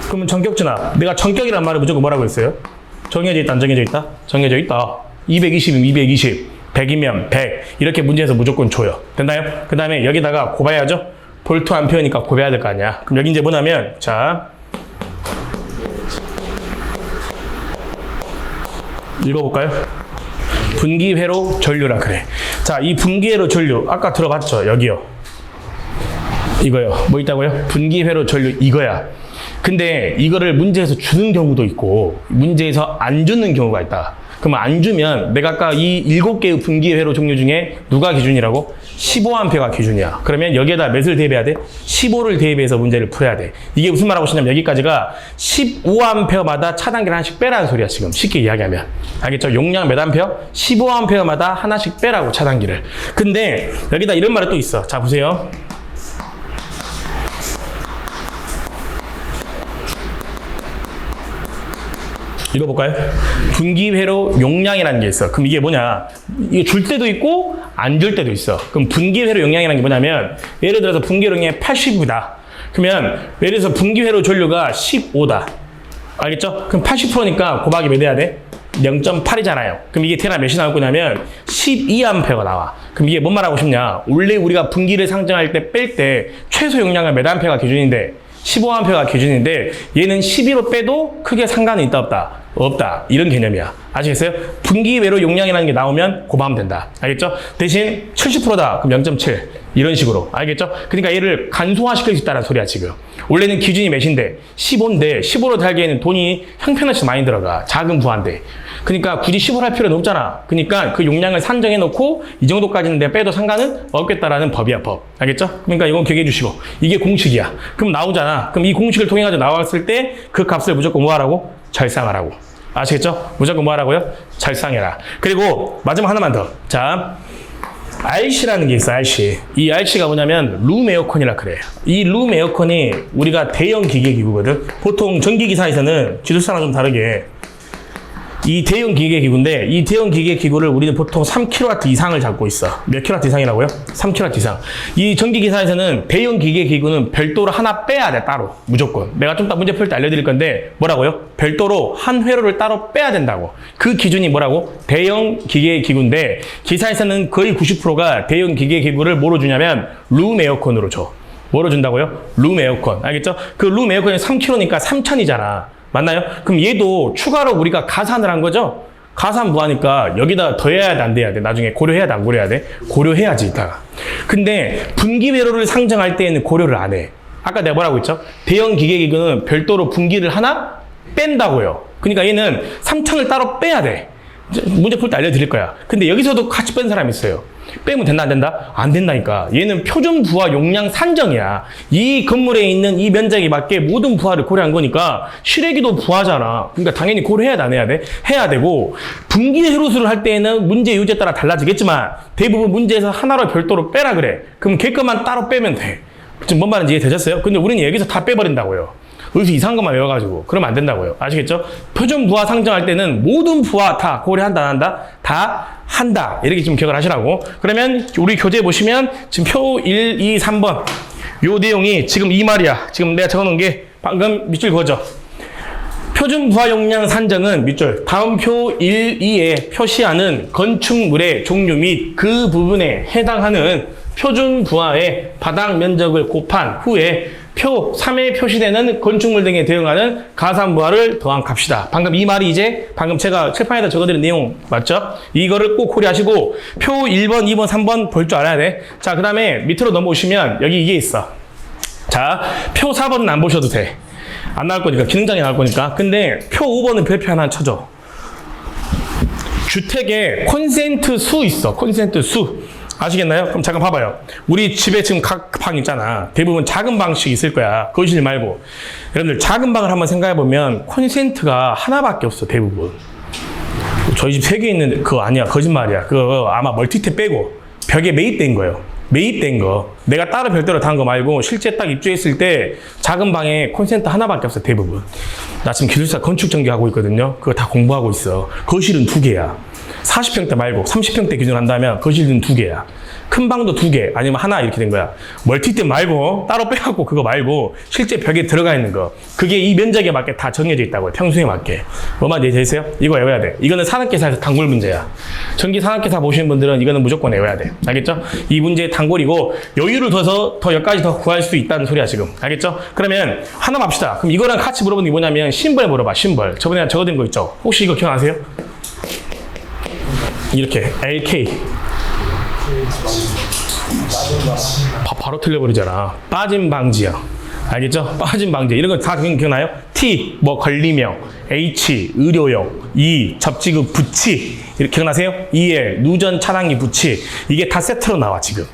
그러면 전격 전압. 내가 전격이란 말을 무조건 뭐라고 했어요? 정해져 있다, 안 정해져 있다? 정해져 있다. 220이면 220, 100이면 100. 이렇게 문제에서 무조건 줘요. 됐나요? 그 다음에 여기다가 곱해야죠? 볼트 암페어니까 곱해야 될 거 아니야. 그럼 여기 이제 뭐냐면, 자. 읽어볼까요? 분기회로 전류라 그래. 자, 이 분기회로 전류. 아까 들어봤죠? 여기요. 이거요. 뭐 있다고요? 분기회로 전류 이거야. 근데 이거를 문제에서 주는 경우도 있고 문제에서 안 주는 경우가 있다. 그럼 안 주면 내가 아까 이 7개의 분기회로 종류 중에 누가 기준이라고? 15A가 기준이야. 그러면 여기에다 몇을 대입해야 돼? 15를 대입해서 문제를 풀어야 돼. 이게 무슨 말하고 싶냐면 여기까지가 15A마다 차단기를 하나씩 빼라는 소리야 지금 쉽게 이야기하면. 알겠죠? 용량 몇 암페어? 15A마다 하나씩 빼라고 차단기를. 근데 여기다 이런 말이 또 있어. 자 보세요. 읽어볼까요? 분기회로 용량이라는 게 있어. 그럼 이게 뭐냐? 이거 줄 때도 있고 안 줄 때도 있어. 그럼 분기회로 용량이라는 게 뭐냐면 예를 들어서 분기회로 용량이 80이다. 그러면 예를 들어서 분기회로 전류가 15다. 알겠죠? 그럼 80%니까 곱하기 몇 해야 돼? 0.8이잖아요. 그럼 이게 테라 몇이 나올 거냐면 12A가 나와. 그럼 이게 뭔 말하고 싶냐? 원래 우리가 분기를 상정할 때 뺄 때 최소 용량은 몇 A가 기준인데 15A가 기준인데 얘는 12로 빼도 크게 상관이 있다 없다? 없다. 이런 개념이야. 아시겠어요? 분기외로 용량이라는 게 나오면 곱하면 된다. 알겠죠? 대신 70%다. 그럼 0.7. 이런 식으로. 알겠죠? 그러니까 얘를 간소화시킬 수 있다는 소리야 지금. 원래는 기준이 몇인데 15인데 15로 달기에는 돈이 형편없이 많이 들어가. 작은 부하인데. 그러니까 굳이 15를 할 필요는 없잖아. 그러니까 그 용량을 산정해 놓고 이 정도까지는 내가 빼도 상관은 없겠다라는 법이야 법. 알겠죠? 그러니까 이건 기억해 주시고 이게 공식이야. 그럼 나오잖아. 그럼 이 공식을 통해 가지고 나왔을 때 그 값을 무조건 뭐 하라고? 절상하라고. 아시겠죠? 무조건 뭐 하라고요? 절상해라. 그리고 마지막 하나만 더. 자, RC라는 게 있어. RC. 이 RC가 뭐냐면 룸 에어컨이라 그래. 이 룸 에어컨이 우리가 대형 기계기구거든. 보통 전기기사에서는 지도사랑 좀 다르게 이 대형 기계기구인데 이 대형 기계기구를 우리는 보통 3kW 이상을 잡고 있어. 몇 kW 이상이라고요? 3kW 이상. 이 전기기사에서는 대형 기계기구는 별도로 하나 빼야 돼. 따로. 무조건. 내가 좀 이따 문제 풀 때 알려드릴 건데 뭐라고요? 별도로 한 회로를 따로 빼야 된다고. 그 기준이 뭐라고? 대형 기계기구인데 기사에서는 거의 90%가 대형 기계기구를 뭐로 주냐면 룸 에어컨으로 줘. 뭐로 준다고요? 룸 에어컨. 알겠죠? 그 룸 에어컨이 3kg니까 3,000이잖아. 맞나요? 그럼 얘도 추가로 우리가 가산을 한 거죠? 가산 무하니까 여기다 더해야 돼, 안 돼야 돼? 나중에 고려해야 돼, 안 고려해야 돼? 고려해야지, 이따가. 근데 분기회로를 상정할 때에는 고려를 안 해. 아까 내가 뭐라고 했죠? 대형 기계기구는 별도로 분기를 하나 뺀다고요. 그러니까 얘는 3,000을 따로 빼야 돼. 문제 풀 때 알려드릴 거야. 근데 여기서도 같이 뺀 사람이 있어요. 빼면 된다 안 된다? 안 된다니까. 얘는 표준 부하 용량 산정이야. 이 건물에 있는 이 면적에 맞게 모든 부하를 고려한 거니까 실외기도 부하잖아. 그러니까 당연히 고려해야 돼, 안 해야 돼? 해야 되고, 분기 세로수를 할 때에는 문제 유제에 따라 달라지겠지만 대부분 문제에서 하나로 별도로 빼라 그래. 그럼 걔 것만 따로 빼면 돼. 지금 뭔 말인지 이해되셨어요? 근데 우리는 여기서 다 빼버린다고요. 여기서 이상한 것만 외워가지고. 그러면 안 된다고요. 아시겠죠? 표준 부하 상정할 때는 모든 부하 다 고려한다, 안 한다? 다 한다. 이렇게 좀 기억을 하시라고. 그러면 우리 교재 보시면 지금 표 1, 2, 3번. 요 내용이 지금 이 말이야. 지금 내가 적어놓은 게 방금 밑줄 그거죠. 표준 부하 용량 산정은 밑줄 다음 표 1, 2에 표시하는 건축물의 종류 및 그 부분에 해당하는 표준 부하의 바닥 면적을 곱한 후에 표 3에 표시되는 건축물 등에 대응하는 가산부하를 더한 값이다. 방금 이 말이 이제 방금 제가 칠판에다 적어드린 내용 맞죠? 이거를 꼭 고려하시고 표 1번, 2번, 3번 볼 줄 알아야 돼. 자, 그 다음에 밑으로 넘어오시면 여기 이게 있어. 자, 표 4번은 안 보셔도 돼. 안 나올 거니까, 기능장이 나올 거니까. 근데 표 5번은 별표 하나 쳐줘. 주택에 콘센트 수 있어. 콘센트 수. 아시겠나요? 그럼 잠깐 봐봐요. 우리 집에 지금 각 방 있잖아. 대부분 작은 방씩 있을 거야. 거실 말고. 여러분들 작은 방을 한번 생각해보면 콘센트가 하나밖에 없어. 대부분. 저희 집 3개 있는데 그거 아니야. 거짓말이야. 그거 아마 멀티탭 빼고 벽에 매입된 거예요. 매입된 거. 내가 따로 별도로 단 거 말고 실제 딱 입주했을 때 작은 방에 콘센트 하나밖에 없어. 대부분. 나 지금 기술사 건축 전기하고 있거든요. 그거 다 공부하고 있어. 거실은 2개야. 40평대 말고 30평대 기준 한다면 거실은 2개야. 큰 방도 2개 아니면 하나 이렇게 된 거야. 멀티탭 말고 따로 빼갖고 그거 말고 실제 벽에 들어가 있는 거. 그게 이 면적에 맞게 다 정해져 있다고요. 평수에 맞게. 뭐만 이해되세요? 이거 외워야 돼. 이거는 산업계사에서 단골 문제야. 전기 산업계사 보시는 분들은 이거는 무조건 외워야 돼. 알겠죠? 이 문제 단골이고 여유를 둬서 더 여기까지 더 구할 수 있다는 소리야 지금. 알겠죠? 그러면 하나 봅시다. 그럼 이거랑 같이 물어보는 게 뭐냐면 심벌 물어봐. 심벌. 저번에 적어둔 거 있죠? 혹시 이거 기억나세요? 이렇게 LK 바로 틀려버리잖아. 빠짐 방지형. 알겠죠? 빠짐 방지. 이런 거 다 기억나요? T 뭐 권리명, H 의료용, E 접지구 부치. 이렇게 기억나세요? E에 누전 차단기 부치. 이게 다 세트로 나와 지금.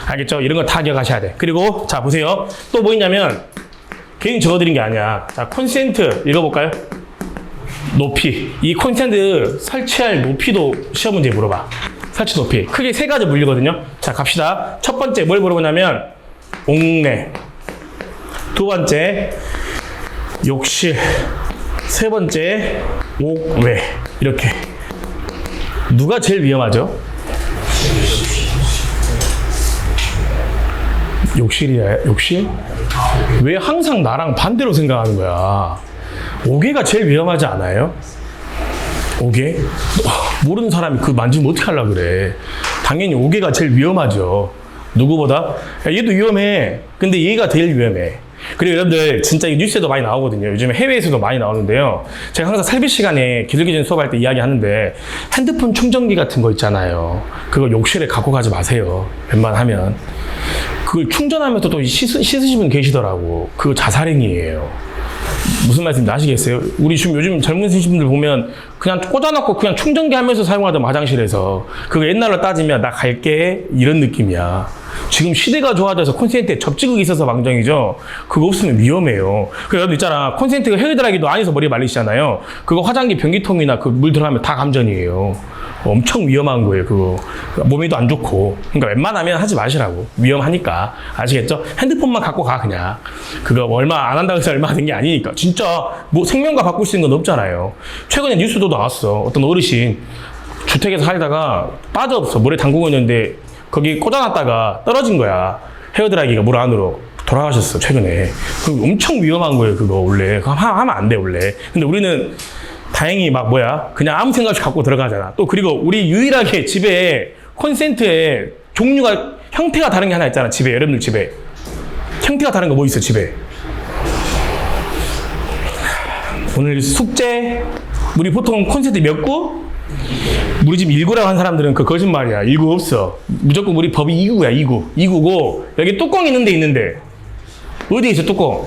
알겠죠? 이런 거 다 기억하셔야 돼. 그리고 자 보세요. 또 뭐 있냐면 괜히 적어드린 게 아니야. 자 콘센트 읽어볼까요? 높이. 이 콘센트 설치할 높이도 시험 문제 물어봐. 설치 높이. 크게 3가지 물리거든요. 자, 갑시다. 첫 번째 뭘 물어보냐면 옥내. 두 번째 욕실. 세 번째 옥외. 이렇게. 누가 제일 위험하죠? 욕실이야. 욕실? 왜 항상 나랑 반대로 생각하는 거야? 5개가 제일 위험하지 않아요? 5개? 모르는 사람이 그 만지면 어떻게 하려고 그래. 당연히 5개가 제일 위험하죠. 누구보다? 야, 얘도 위험해. 근데 얘가 제일 위험해. 그리고 여러분들 진짜 이 뉴스에도 많이 나오거든요. 요즘에 해외에서도 많이 나오는데요. 제가 항상 설비 시간에 기술기준 수업할 때 이야기하는데 핸드폰 충전기 같은 거 있잖아요. 그거 욕실에 갖고 가지 마세요. 웬만하면. 그걸 충전하면서 또 씻으시는 분 계시더라고. 그거 자살행위예요. 무슨 말씀인지 아시겠어요? 우리 지금 요즘 젊은 분들 보면 그냥 꽂아놓고 그냥 충전기 하면서 사용하던 화장실에서 그거 옛날로 따지면 나 갈게 이런 느낌이야. 지금 시대가 좋아져서 콘센트에 접지극이 있어서 망정이죠. 그거 없으면 위험해요. 그 여러분 있잖아. 콘센트가 헤어드라이기도 안에서 머리 말리시잖아요. 그거 화장기 변기통이나 그 물 들어가면 다 감전이에요. 엄청 위험한 거예요. 그거 몸에도 안 좋고. 그러니까 웬만하면 하지 마시라고. 위험하니까. 아시겠죠? 핸드폰만 갖고 가 그냥. 그거 뭐 얼마 안 한다고 해서 얼마 된 게 아니니까. 진짜 뭐 생명과 바꿀 수 있는 건 없잖아요. 최근에 뉴스도 나왔어. 어떤 어르신 주택에서 살다가 빠져없어. 물에 담그고 있는데 거기 꽂아놨다가 떨어진 거야. 헤어드라이기가 물 안으로. 돌아가셨어. 최근에. 그 엄청 위험한 거예요. 그거 원래. 그거 하면 안 돼 원래. 근데 우리는 다행히 막 그냥 아무 생각 없이 갖고 들어가잖아. 또 그리고 우리 유일하게 집에 콘센트에 종류가 형태가 다른 게 하나 있잖아. 집에 여러분들 집에 형태가 다른 거 뭐 있어 집에? 오늘 숙제 우리 보통 콘센트 몇 구? 우리 집 1구라고 한 사람들은 그 거짓말이야. 1구 없어. 무조건 우리 법이 2구야. 2구고 여기 뚜껑 있는데 어디 있어 뚜껑?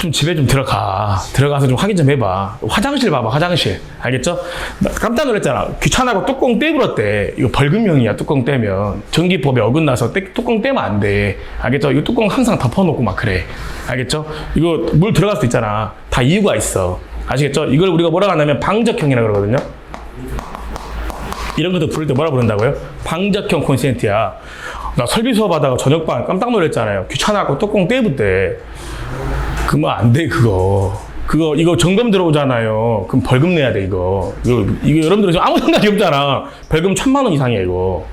좀 집에 좀 들어가서 좀 확인 좀 해봐. 화장실 봐봐, 화장실. 알겠죠? 나 깜짝 놀랐잖아. 귀찮아고 뚜껑 떼버렸대. 이거 벌금형이야, 뚜껑 떼면. 전기법에 어긋나서 뚜껑 떼면 안 돼. 알겠죠? 이거 뚜껑 항상 덮어놓고 막 그래. 알겠죠? 이거 물 들어갈 수 있잖아. 다 이유가 있어. 아시겠죠? 이걸 우리가 뭐라고 하냐면 방적형이라 그러거든요. 이런 것도 부를 때 뭐라 부른다고요? 방적형 콘센트야. 나 설비 수업 하다가 저녁반 깜짝 놀랐잖아요. 귀찮아갖고 뚜껑 떼부대. 그러면 안 돼, 이거 점검 들어오잖아요. 그럼 벌금 내야 돼, 이거 여러분들 지금 아무 생각이 없잖아. 벌금 1,000만 원 이상이야, 이거.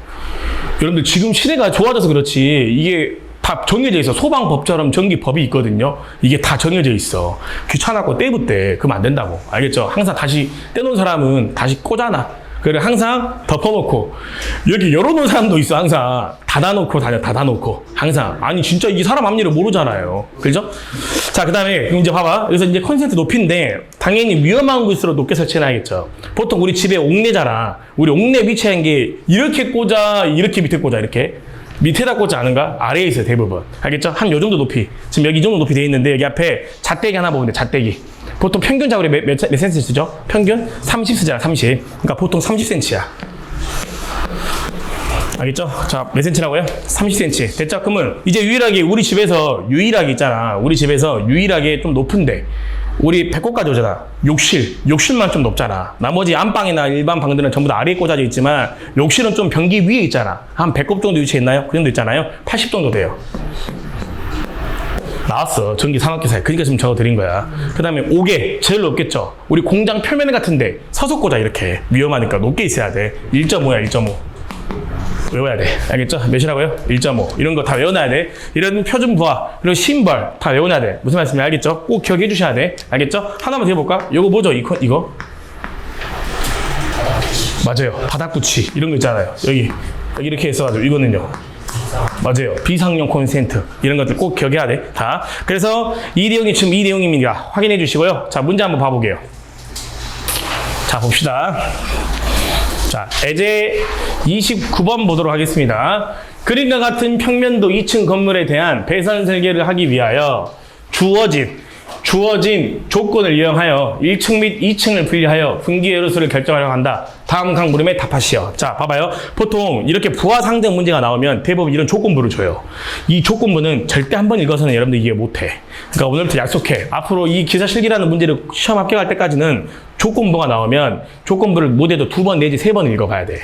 여러분들 지금 시대가 좋아져서 그렇지, 이게 다 정해져 있어. 소방법처럼 전기법이 있거든요. 이게 다 정해져 있어. 귀찮아갖고 떼부대. 그럼 안 된다고. 알겠죠? 항상 다시 떼놓은 사람은 다시 꽂아놔. 그래, 항상 덮어놓고. 여기 열어놓은 사람도 있어, 항상. 닫아놓고 다녀, 닫아놓고. 항상. 아니, 진짜 이 사람 앞일을 모르잖아요. 그죠? 자, 그 다음에, 이제 봐봐. 그래서 이제 콘센트 높이인데, 당연히 위험한 곳으로 높게 설치해놔야겠죠. 보통 우리 집에 옥내잖아. 우리 옥내 위치한 게, 이렇게 꽂아, 이렇게 밑에 꽂아, 이렇게. 밑에다 꽂지 않은가? 아래에 있어요, 대부분. 알겠죠? 한 요 정도 높이. 지금 여기 이 정도 높이 돼 있는데, 여기 앞에 잣대기 하나 보면 돼, 잣대기. 보통 평균적으로 몇 cm 쓰죠? 평균? 30 쓰잖아, 30. 그러니까 보통 30cm야. 알겠죠? 자, 몇 cm라고요? 30cm. 됐죠? 그러면 이제 유일하게 우리 집에서 유일하게 있잖아. 우리 집에서 유일하게 좀 높은데, 우리 배꼽까지 오잖아. 욕실만 좀 높잖아. 나머지 안방이나 일반 방들은 전부 다 아래에 꽂아져 있지만, 욕실은 좀 변기 위에 있잖아. 한 배꼽 정도 위치에 있나요? 그 정도 있잖아요. 80 정도 돼요. 나왔어. 전기 산업기사에. 그러니까 지금 적어드린 거야. 그 다음에 5개. 제일 높겠죠. 우리 공장 표면 같은데 서서 꽂아, 이렇게. 위험하니까 높게 있어야 돼. 1.5야, 1.5. 외워야 돼. 알겠죠? 몇이라고요? 1.5. 이런 거 다 외워놔야 돼. 이런 표준 부하, 그리고 심벌 다 외워놔야 돼. 무슨 말씀인지 알겠죠? 꼭 기억해 주셔야 돼. 알겠죠? 하나만 더 해볼까? 이거 뭐죠? 이거? 맞아요. 바닥붙이. 이런 거 있잖아요. 여기 이렇게 있어가지고 이거는요. 맞아요. 비상용 콘센트. 이런 것들 꼭 기억해야 돼. 다. 그래서 이 내용이 지금 이 내용입니다. 확인해 주시고요. 자, 문제 한번 봐볼게요. 자, 봅시다. 자, 예제 29번 보도록 하겠습니다. 그림과 같은 평면도 2층 건물에 대한 배선 설계를 하기 위하여 주어진 조건을 이용하여 1층 및 2층을 분리하여 분기 에로수를 결정하려고 한다. 다음 각 물음에 답하시오. 자, 봐봐요. 보통 이렇게 부하 상등 문제가 나오면 대부분 이런 조건부를 줘요. 이 조건부는 절대 한 번 읽어서는 여러분들 이해 못해. 그러니까 오늘부터 약속해. 앞으로 이 기사 실기라는 문제를 시험 합격할 때까지는 조건부가 나오면 조건부를 못해도 2번 내지 3번 읽어봐야 돼.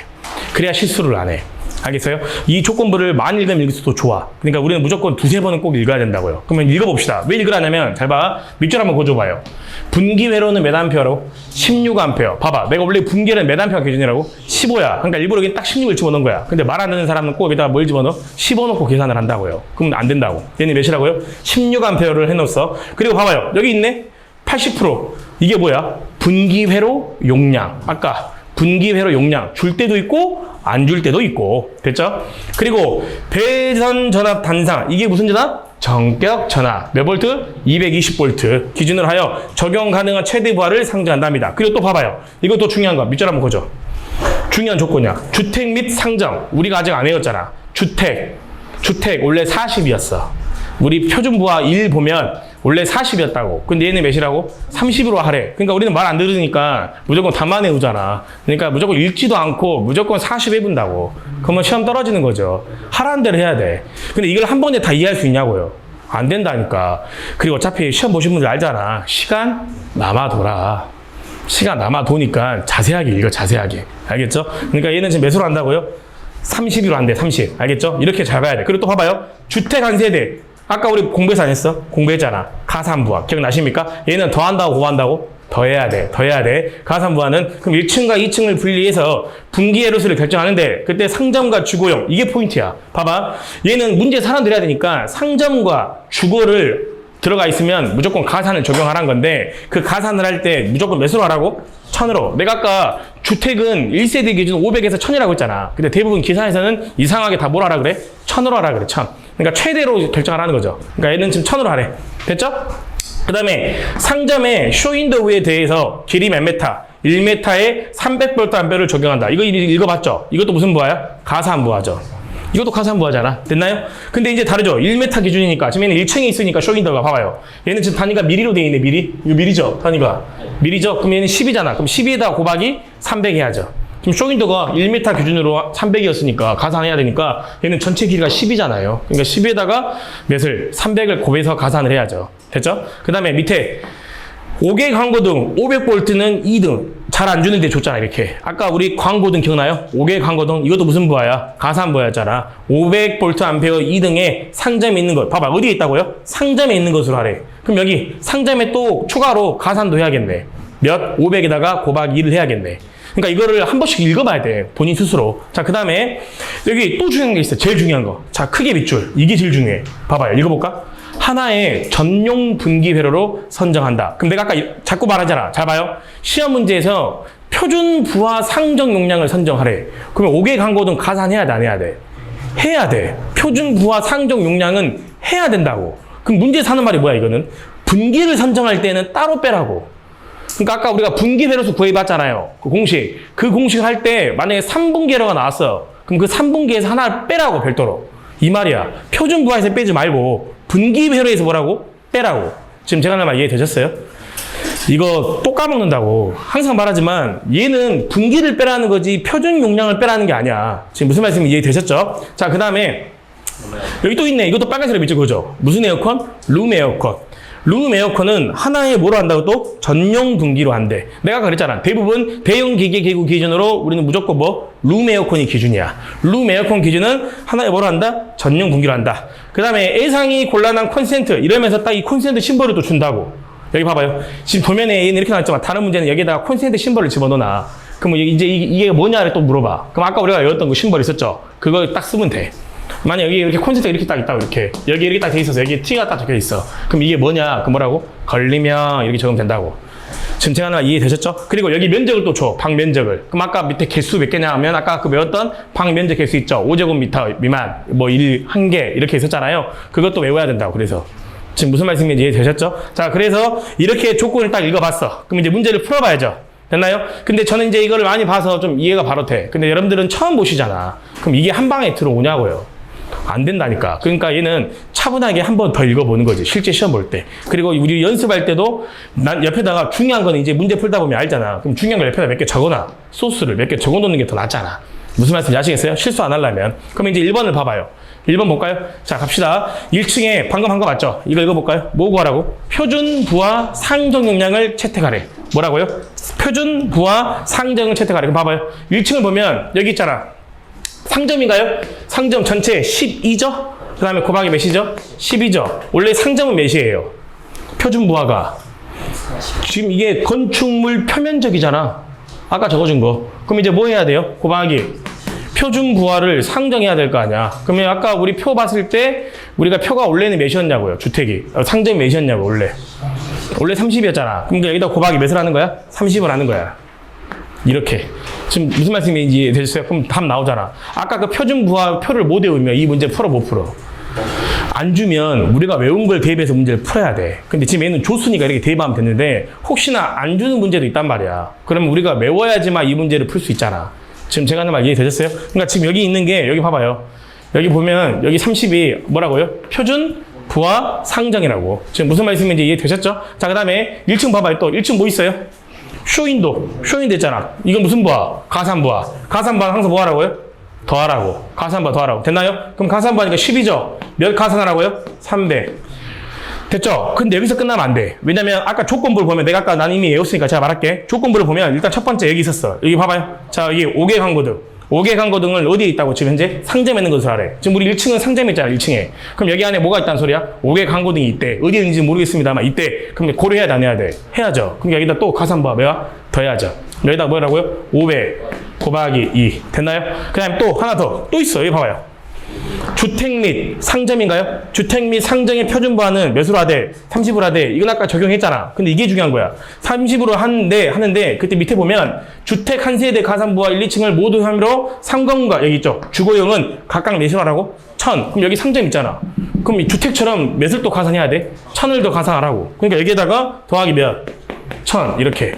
그래야 실수를 안 해. 알겠어요? 이 조건부를 많이 읽으면 읽을수록 좋아. 그러니까 우리는 무조건 2-3번은 꼭 읽어야 된다고요. 그러면 읽어봅시다. 왜 읽으라냐면, 잘 봐. 밑줄 한번 그어줘봐요. 분기 회로는 몇 암페어로? 16A. 봐봐. 내가 원래 분기는 몇 암페어 기준이라고? 15야. 그러니까 일부러 여기 딱 16을 집어넣은 거야. 근데 말 안 듣는 사람은 꼭 여기다가 뭘 집어넣어? 15 넣고 계산을 한다고요. 그럼 안 된다고. 얘는 몇이라고요? 16A를 해놓았어. 그리고 봐봐요. 여기 있네? 80%. 이게 뭐야? 분기 회로 용량. 아까 분기 회로 용량. 줄 때도 있고, 안 줄 때도 있고. 됐죠? 그리고 배선 전압 단상. 이게 무슨 전압? 전격 전압. 몇 볼트? 220볼트. 기준으로 하여 적용 가능한 최대 부하를 상정한답니다. 그리고 또 봐봐요. 이것도 중요한 거. 밑줄 한번 그어줘. 중요한 조건이야. 주택 및 상점. 우리가 아직 안 외웠잖아. 주택 원래 40이었어. 우리 표준 부하 1 보면 원래 40이었다고. 근데 얘는 몇이라고? 30으로 하래. 그러니까 우리는 말 안 들으니까 무조건 답만 외우잖아. 그러니까 무조건 읽지도 않고 무조건 40 해본다고. 그러면 시험 떨어지는 거죠. 하라는 대로 해야 돼. 근데 이걸 한 번에 다 이해할 수 있냐고요. 안 된다니까. 그리고 어차피 시험 보신 분들 알잖아. 시간 남아도니까 자세하게 읽어, 자세하게. 알겠죠? 그러니까 얘는 지금 몇으로 한다고요? 30으로 한대, 30. 알겠죠? 이렇게 잘 봐야 돼. 그리고 또 봐봐요. 주택 한 세대. 아까 우리 공부해서 안 했어? 공부했잖아. 가산부하. 기억나십니까? 얘는 더한다고 곱한다고? 더해야 돼. 가산부하는 그럼 1층과 2층을 분리해서 분기 에로수를 결정하는데 그때 상점과 주거용. 이게 포인트야. 봐봐. 얘는 문제 살아들여야 되니까 상점과 주거를 들어가 있으면 무조건 가산을 적용하라는 건데 그 가산을 할 때 무조건 몇으로 하라고? 1000으로. 내가 아까 주택은 1세대 기준 500에서 1000이라고 했잖아. 근데 대부분 기사에서는 이상하게 다 뭘 하라 그래? 1000으로 하라 그래. 1000. 그러니까 최대로 결정하라는 거죠. 그러니까 얘는 지금 1000으로 하래. 됐죠? 그 다음에 상점의 쇼윈도우에 대해서 길이 몇 메타? 1m에 300V 암페어를 적용한다. 이거 이미 읽어봤죠? 이것도 무슨 부하야? 가산부하죠. 이것도 가산부하잖아. 됐나요? 근데 이제 다르죠. 1m 기준이니까. 지금 얘는 1층에 있으니까 쇼윈도가 봐봐요. 얘는 지금 단위가 미리로 되어 있네, 미리. 이거 미리죠? 단위가. 미리죠? 그럼 얘는 10이잖아. 그럼 12에다가 곱하기 300 해야죠. 지금 쇼윈도가 1m 기준으로 300이었으니까 가산해야 되니까 얘는 전체 길이가 10이잖아요. 그러니까 10에다가 몇을 300을 곱해서 가산을 해야죠. 됐죠? 그 다음에 밑에 5개 광고등 500V는 2등 잘 안 주는데 줬잖아 이렇게. 아까 우리 광고등 기억나요? 5개 광고등 이것도 무슨 부하야? 가산부하였잖아. 500V 암페어 2등에 상점에 있는 것 봐봐 어디에 있다고요? 상점에 있는 것으로 하래. 그럼 여기 상점에 또 추가로 가산도 해야겠네. 몇? 500에다가 곱하기 2를 해야겠네. 그러니까 이거를 한 번씩 읽어봐야 돼. 본인 스스로. 자, 그 다음에 여기 또 중요한 게 있어. 제일 중요한 거. 자, 크게 밑줄. 이게 제일 중요해. 봐봐요. 읽어볼까? 하나의 전용 분기 회로로 선정한다. 그럼 내가 아까 자꾸 말하잖아. 잘 봐요. 시험 문제에서 표준 부하 상정 용량을 선정하래. 그러면 5개 광고등 가산해야 돼, 안 해야 돼? 해야 돼. 표준 부하 상정 용량은 해야 된다고. 그럼 문제에서 하는 말이 뭐야, 이거는? 분기를 선정할 때는 따로 빼라고. 그러니까 아까 우리가 분기 회로수 구해봤잖아요. 그 공식. 그 공식 할 때 만약에 3분기 회로가 나왔어. 그럼 그 3분기에서 하나를 빼라고, 별도로. 이 말이야. 표준 부하에서 빼지 말고 분기 회로에서 뭐라고? 빼라고. 지금 제가 하는 말 이해되셨어요? 이거 또 까먹는다고. 항상 말하지만 얘는 분기를 빼라는 거지 표준 용량을 빼라는 게 아니야. 지금 무슨 말씀인지 이해되셨죠? 자, 그 다음에 여기 또 있네. 이것도 빨간색으로 밑줄 그죠? 무슨 에어컨? 룸 에어컨. 룸 에어컨은 하나에 뭐로 한다고 또? 전용 분기로 한대. 내가 아까 그랬잖아. 대부분 대형 기계 기구 기준으로 우리는 무조건 뭐? 룸 에어컨이 기준이야. 룸 에어컨 기준은 하나에 뭐로 한다? 전용 분기로 한다. 그 다음에 예상이 곤란한 콘센트 이러면서 딱 이 콘센트 심벌을 또 준다고. 여기 봐봐요. 지금 도면에 얘는 이렇게 나왔지만 다른 문제는 여기다가 콘센트 심벌을 집어넣어놔. 그럼 이제 이게 뭐냐를 또 물어봐. 그럼 아까 우리가 외웠던 그 심벌 있었죠? 그거 딱 쓰면 돼. 만약 여기 이렇게 콘센트가 이렇게 딱 있다고 이렇게 여기 이렇게 딱 돼 있어서 여기 T가 딱 적혀 있어. 그럼 이게 뭐냐? 그 뭐라고? 걸리면 이렇게 적으면 된다고. 지금 제가 하나 이해되셨죠? 그리고 여기 면적을 또 줘. 방 면적을. 그럼 아까 밑에 개수 몇 개냐 하면 아까 그 외웠던 방 면적 개수 있죠? 5제곱미터 미만 뭐 1, 1개 이렇게 있었잖아요. 그것도 외워야 된다고. 그래서 지금 무슨 말씀인지 이해되셨죠? 자, 그래서 이렇게 조건을 딱 읽어봤어. 그럼 이제 문제를 풀어봐야죠. 됐나요? 근데 저는 이제 이거를 많이 봐서 좀 이해가 바로 돼. 근데 여러분들은 처음 보시잖아. 그럼 이게 한 방에 들어오냐고요. 안 된다니까. 그러니까 얘는 차분하게 한 번 더 읽어보는 거지. 실제 시험 볼 때. 그리고 우리 연습할 때도 난 옆에다가 중요한 거는 이제 문제 풀다 보면 알잖아. 그럼 중요한 걸 옆에다 몇 개 적어놔. 소스를 몇 개 적어놓는 게 더 낫잖아. 무슨 말씀인지 아시겠어요? 실수 안 하려면. 그럼 이제 1번을 봐봐요. 1번 볼까요? 자, 갑시다. 1층에 방금 한 거 맞죠? 이거 읽어볼까요? 뭐 구하라고? 표준 부하 상정 용량을 채택하래. 뭐라고요? 표준 부하 상정을 채택하래. 그럼 봐봐요. 1층을 보면 여기 있잖아. 상점인가요? 상점 전체 12죠? 그 다음에 곱하기 몇이죠? 12죠? 원래 상점은 몇이에요? 표준 부하가. 지금 이게 건축물 표면적이잖아. 아까 적어준 거. 그럼 이제 뭐 해야 돼요? 곱하기. 표준 부하를 상정해야 될 거 아니야. 그러면 아까 우리 표 봤을 때 우리가 표가 원래는 몇이었냐고요? 주택이. 상점이 몇이었냐고 원래. 원래 30이었잖아. 그러니까 여기다 곱하기 몇을 하는 거야? 30을 하는 거야. 이렇게. 지금 무슨 말씀인지 되셨어요? 그럼 답 나오잖아. 아까 그 표준 부하 표를 못 외우면 이 문제 풀어 못 풀어? 안 주면 우리가 외운 걸 대입해서 문제를 풀어야 돼. 근데 지금 얘는 줬으니까 이렇게 대입하면 됐는데 혹시나 안 주는 문제도 있단 말이야. 그러면 우리가 외워야지만 이 문제를 풀 수 있잖아. 지금 제가 하는 말 이해되셨어요? 그러니까 지금 여기 있는 게 여기 봐봐요. 여기 보면 여기 30이 뭐라고요? 표준 부하 상정이라고. 지금 무슨 말씀인지 이해되셨죠? 자, 그 다음에 1층 봐봐요. 또 1층 뭐 있어요? 쇼윈도 있잖아. 이건 무슨 부하? 가산부하. 가산부하는 항상 뭐 하라고요? 더하라고. 가산부하 더하라고. 됐나요? 그럼 가산부하니까 10이죠? 몇 가산하라고요? 300. 됐죠? 근데 여기서 끝나면 안 돼. 왜냐면 아까 조건부를 보면 내가 아까 난 이미 외웠으니까 제가 말할게. 조건부를 보면 일단 첫 번째 여기 있었어. 여기 봐봐요. 자, 여기 5개 광고등. 5개 광고등을 어디에 있다고 지금 현재? 상점에 있는 것으로 하래. 지금 우리 1층은 상점에 있잖아, 1층에. 그럼 여기 안에 뭐가 있다는 소리야? 5개 광고등이 있대. 어디에 있는지 모르겠습니다만 있대. 그럼 고려해야 돼, 안 해야 돼? 해야죠. 그럼 여기다 또 가산부하 뭐야? 더해야죠. 여기다 뭐라고요? 500 곱하기 2. 됐나요? 그 다음에 또 하나 더. 또 있어. 여기 봐봐요. 주택 및 상점인가요? 주택 및 상정의 표준부하는 몇으로 하되? 30으로 하되. 이건 아까 적용했잖아. 근데 이게 중요한 거야. 30으로 하는데 그때 밑에 보면 주택 한 세대 가산부하 1, 2층을 모두 혐의로 상권과 여기 있죠. 주거용은 각각 몇으로 하라고? 1000. 그럼 여기 상점 있잖아. 그럼 이 주택처럼 몇을 또 가산해야 돼? 1000을 더 가산하라고. 그러니까 여기에다가 더하기 몇? 1000 이렇게.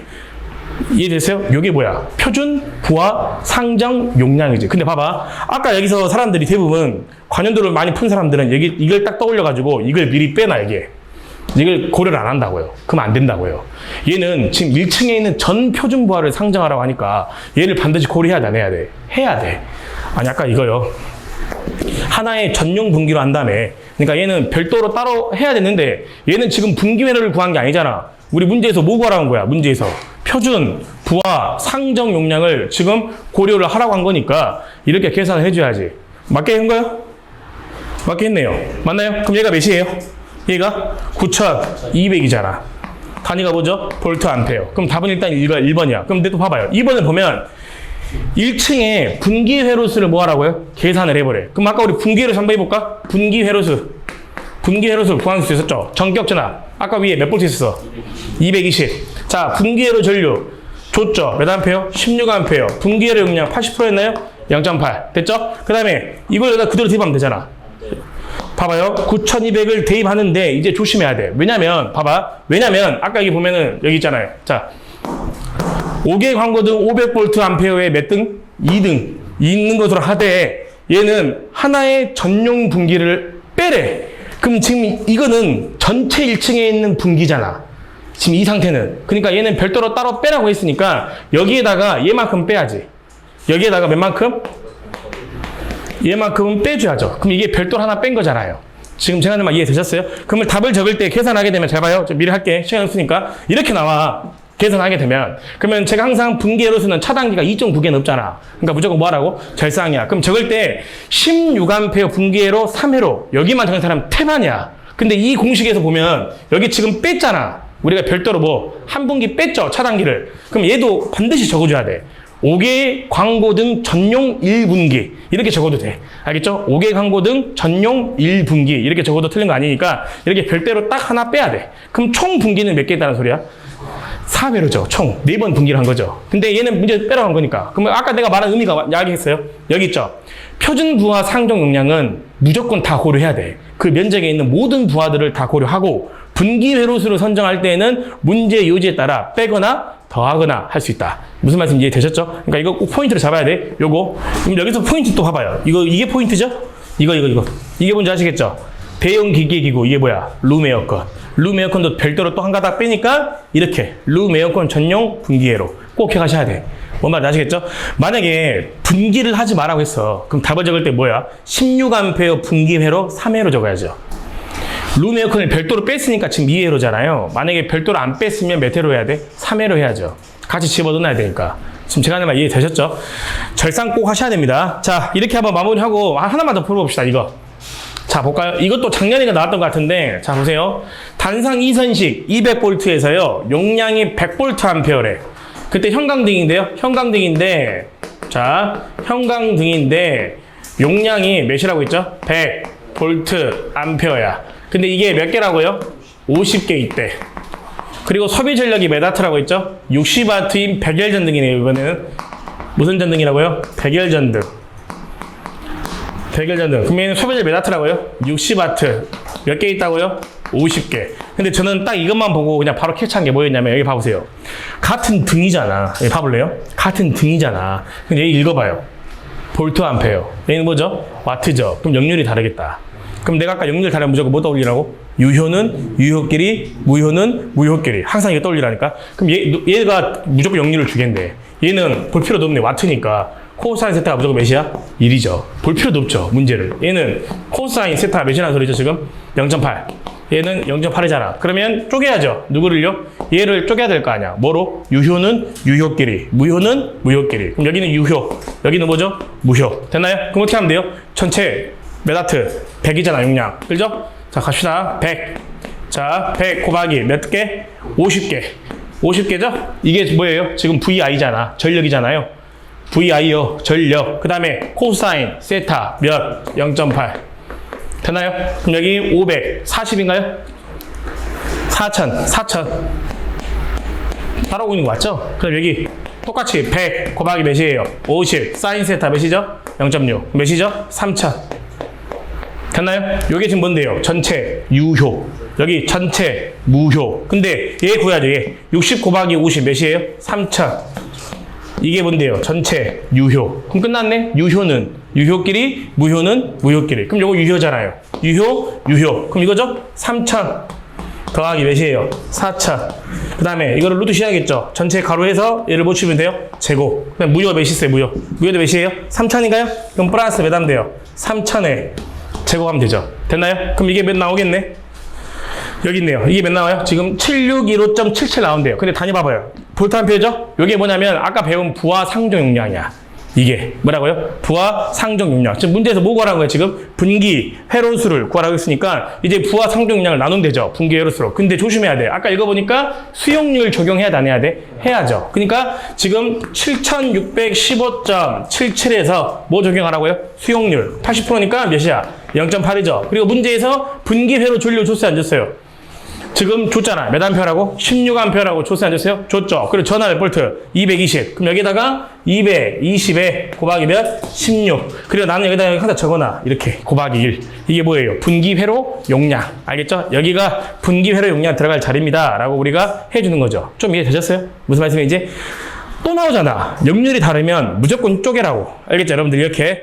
이해됐어요? 요게 뭐야? 표준 부하 상정 용량이지. 근데 봐봐. 아까 여기서 사람들이 대부분 관연도를 많이 푼 사람들은 이걸 딱 떠올려가지고 이걸 미리 빼놔, 이게. 이걸 고려를 안 한다고요. 그럼 안 된다고요. 얘는 지금 1층에 있는 전 표준 부하를 상정하라고 하니까 얘를 반드시 고려해야 돼, 안 해야 돼? 해야 돼. 아니, 아까 이거요. 하나의 전용 분기로 한 다음에, 그러니까 얘는 별도로 따로 해야 되는데 얘는 지금 분기 회로를 구한 게 아니잖아. 우리 문제에서 뭐 구하라는 거야? 문제에서 표준 부하 상정 용량을 지금 고려를 하라고 한 거니까 이렇게 계산을 해줘야지. 맞게 한 거요? 맞게 했네요. 맞나요? 그럼 얘가 몇이에요? 얘가 9200이잖아. 단위가 뭐죠? 볼트 암페어. 그럼 답은 일단 1번이야. 그럼 또 봐봐요. 2번을 보면 1층에 분기 회로수를 뭐 하라고요? 계산을 해보래. 그럼 아까 우리 분기 회로수 한번 해볼까? 분기 회로수 구할 수 있었죠? 전격 전압. 아까 위에 몇 볼트 있었어? 220. 자, 분기 회로 전류 줬죠? 몇 암페어? 16암페어. 분기 회로 용량 80%였나요? 0.8. 됐죠? 그 다음에 이걸 여기다 그대로 대입하면 되잖아. 봐봐요. 9200을 대입하는데 이제 조심해야 돼. 왜냐면 봐봐. 왜냐면 아까 여기 보면은 여기 있잖아요. 자, 5개 광고등 500V 암페어에 몇 등? 2등 있는 것으로 하되 얘는 하나의 전용 분기를 빼래. 그럼 지금 이거는 전체 1층에 있는 분기잖아. 지금 이 상태는. 그러니까 얘는 별도로 따로 빼라고 했으니까 여기에다가 얘만큼 빼야지. 여기에다가 몇만큼? 얘만큼은 빼줘야죠. 그럼 이게 별도로 하나 뺀 거잖아요. 지금 제가 하는 말 이해되셨어요? 그러면 답을 적을 때 계산하게 되면 잘 봐요. 저 미리 할게. 시간 없으니까. 이렇게 나와. 계산하게 되면. 그러면 제가 항상 분기 회로수는 차단기가 2.9개 넘잖아. 그러니까 무조건 뭐 하라고? 절상이야. 그럼 적을 때 16A 분기 회로 3회로 여기만 적은 사람 태반이야. 근데 이 공식에서 보면 여기 지금 뺐잖아. 우리가 별도로 뭐 한 분기 뺐죠. 차단기를. 그럼 얘도 반드시 적어줘야 돼. 5개 광고 등 전용 1분기 이렇게 적어도 돼. 알겠죠? 5개 광고 등 전용 1분기 이렇게 적어도 틀린 거 아니니까 이렇게 별대로 딱 하나 빼야 돼. 그럼 총 분기는 몇 개 있다는 소리야? 4배로죠. 총 4번 분기를 한 거죠. 근데 얘는 문제 빼라고 한 거니까. 그러면 아까 내가 말한 의미가 야기했어요. 여기 있죠. 표준 부하 상정 용량은 무조건 다 고려해야 돼. 그 면적에 있는 모든 부하들을 다 고려하고 분기 회로수를 선정할 때에는 문제 요지에 따라 빼거나 더하거나 할 수 있다. 무슨 말씀 이해되셨죠? 그러니까 이거 꼭 포인트를 잡아야 돼. 요거. 그럼 여기서 포인트 또 봐봐요. 이게 포인트죠? 이거. 이게 뭔지 아시겠죠? 대형 기계기구. 이게 뭐야? 룸 에어컨. 룸 에어컨도 별도로 또 한 가닥 빼니까 이렇게 룸 에어컨 전용 분기회로 꼭 해가셔야 돼. 뭔 말인지 아시겠죠? 만약에 분기를 하지 말라고 했어. 그럼 답을 적을 때 뭐야? 16A 분기회로 3회로 적어야죠. 룸 에어컨을 별도로 뺐으니까 지금 2회로잖아요. 만약에 별도로 안 뺐으면 몇 회로 해야 돼? 3회로 해야죠. 같이 집어넣어야 되니까. 지금 제가 하는 말 이해되셨죠? 절상 꼭 하셔야 됩니다. 자, 이렇게 한번 마무리하고 하나만 더 풀어봅시다. 이거. 자, 볼까요? 이것도 작년에 나왔던 것 같은데, 자, 보세요. 단상 2선식 200V에서요, 용량이 100V 암페어래. 그때 형광등인데요? 형광등인데, 자, 형광등인데, 용량이 몇이라고 했죠? 100V 암페어야. 근데 이게 몇 개라고요? 50개 있대. 그리고 소비 전력이 몇 와트라고 했죠? 60W인 백열 전등이네요, 이번에는. 무슨 전등이라고요? 백열 전등. 백열 전등. 그럼 얘는 소비전력 몇 와트라고요? 60W. 몇 개 있다고요? 50개. 근데 저는 딱 이것만 보고 그냥 바로 캐치한 게 뭐였냐면, 여기 봐보세요. 같은 등이잖아. 여기 봐볼래요? 같은 등이잖아. 근데 얘 읽어봐요. 볼트 암페어. 얘는 뭐죠? 와트죠. 그럼 역률이 다르겠다. 그럼 내가 아까 역률 다르면 무조건 뭐 떠올리라고? 유효는 유효끼리, 무효는 무효끼리. 항상 이거 떠올리라니까. 그럼 얘가 무조건 역률을 주겠네. 얘는 볼 필요도 없네. 와트니까. 코사인 세타가 무조건 몇이야? 1이죠. 볼 필요도 없죠. 문제를. 얘는 코사인 세타가 몇이라는 소리죠, 지금? 0.8. 얘는 0.8이잖아. 그러면 쪼개야죠. 누구를요? 얘를 쪼개야 될 거 아니야. 뭐로? 유효는 유효끼리, 무효는 무효끼리. 그럼 여기는 유효, 여기는 뭐죠? 무효. 됐나요? 그럼 어떻게 하면 돼요? 전체 몇 와트? 100이잖아, 용량. 그죠? 자, 갑시다. 100. 자, 100 곱하기 몇 개? 50개. 50개죠? 이게 뭐예요? 지금 VI잖아. 전력이잖아요. VI요. 전력. 그 다음에 코사인, 세타 몇? 0.8. 되나요? 그럼 여기 540인가요? 4000. 따라오고 있는 거 맞죠? 그럼 여기 똑같이 100 곱하기 몇이에요? 50. 사인 세타 몇이죠? 0.6. 몇이죠? 3000. 됐나요? 요게 지금 뭔데요? 전체 유효. 여기 전체 무효. 근데 얘 구해야죠. 얘 60 곱하기 50 몇이에요? 3000. 이게 뭔데요? 전체 유효. 그럼 끝났네? 유효는 유효끼리, 무효는 무효끼리. 그럼 요거 유효잖아요. 유효, 유효. 그럼 이거죠? 3000 더하기 몇이에요? 4000. 그 다음에 이거를 루트 씌워야겠죠? 전체 가로해서 얘를 못 치면 돼요? 제곱. 그다음 무효가 몇 있어요? 무효. 무효도 몇이에요? 3000인가요? 그럼 플러스 몇 하면 돼요? 3000에 제곱하면 되죠. 됐나요? 그럼 이게 몇 나오겠네? 여기 있네요. 이게 몇 나와요? 지금 7615.77 나온대요. 근데 단위 봐봐요. 볼트암페어죠? 이게 뭐냐면 아까 배운 부하 상종 용량이야. 이게 뭐라고요? 부하 상종 용량. 지금 문제에서 뭐 구하라는 거예요? 지금 분기 회로수를 구하라고 했으니까 이제 부하 상종 용량을 나누면 되죠. 분기 회로수로. 근데 조심해야 돼. 아까 읽어보니까 수용률 적용해야 돼, 안 해야 돼? 해야죠. 그러니까 지금 7615.77에서 뭐 적용하라고요? 수용률. 80%니까 몇이야? 0.8이죠. 그리고 문제에서 분기 회로 전류 줬어요, 안 줬어요? 지금 줬잖아. 몇 암페어라고? 16암페어라고 줬어요, 안 줬어요? 줬죠. 그리고 전화 몇 볼트? 220. 그럼 여기다가 220에 곱하기 몇? 16. 그리고 나는 여기다가 항상 적어놔. 이렇게 곱하기 1. 이게 뭐예요? 분기 회로 용량. 알겠죠? 여기가 분기 회로 용량 들어갈 자리입니다. 라고 우리가 해주는 거죠. 좀 이해되셨어요? 무슨 말씀인지? 또 나오잖아. 역률이 다르면 무조건 쪼개라고. 알겠죠? 여러분들 이렇게.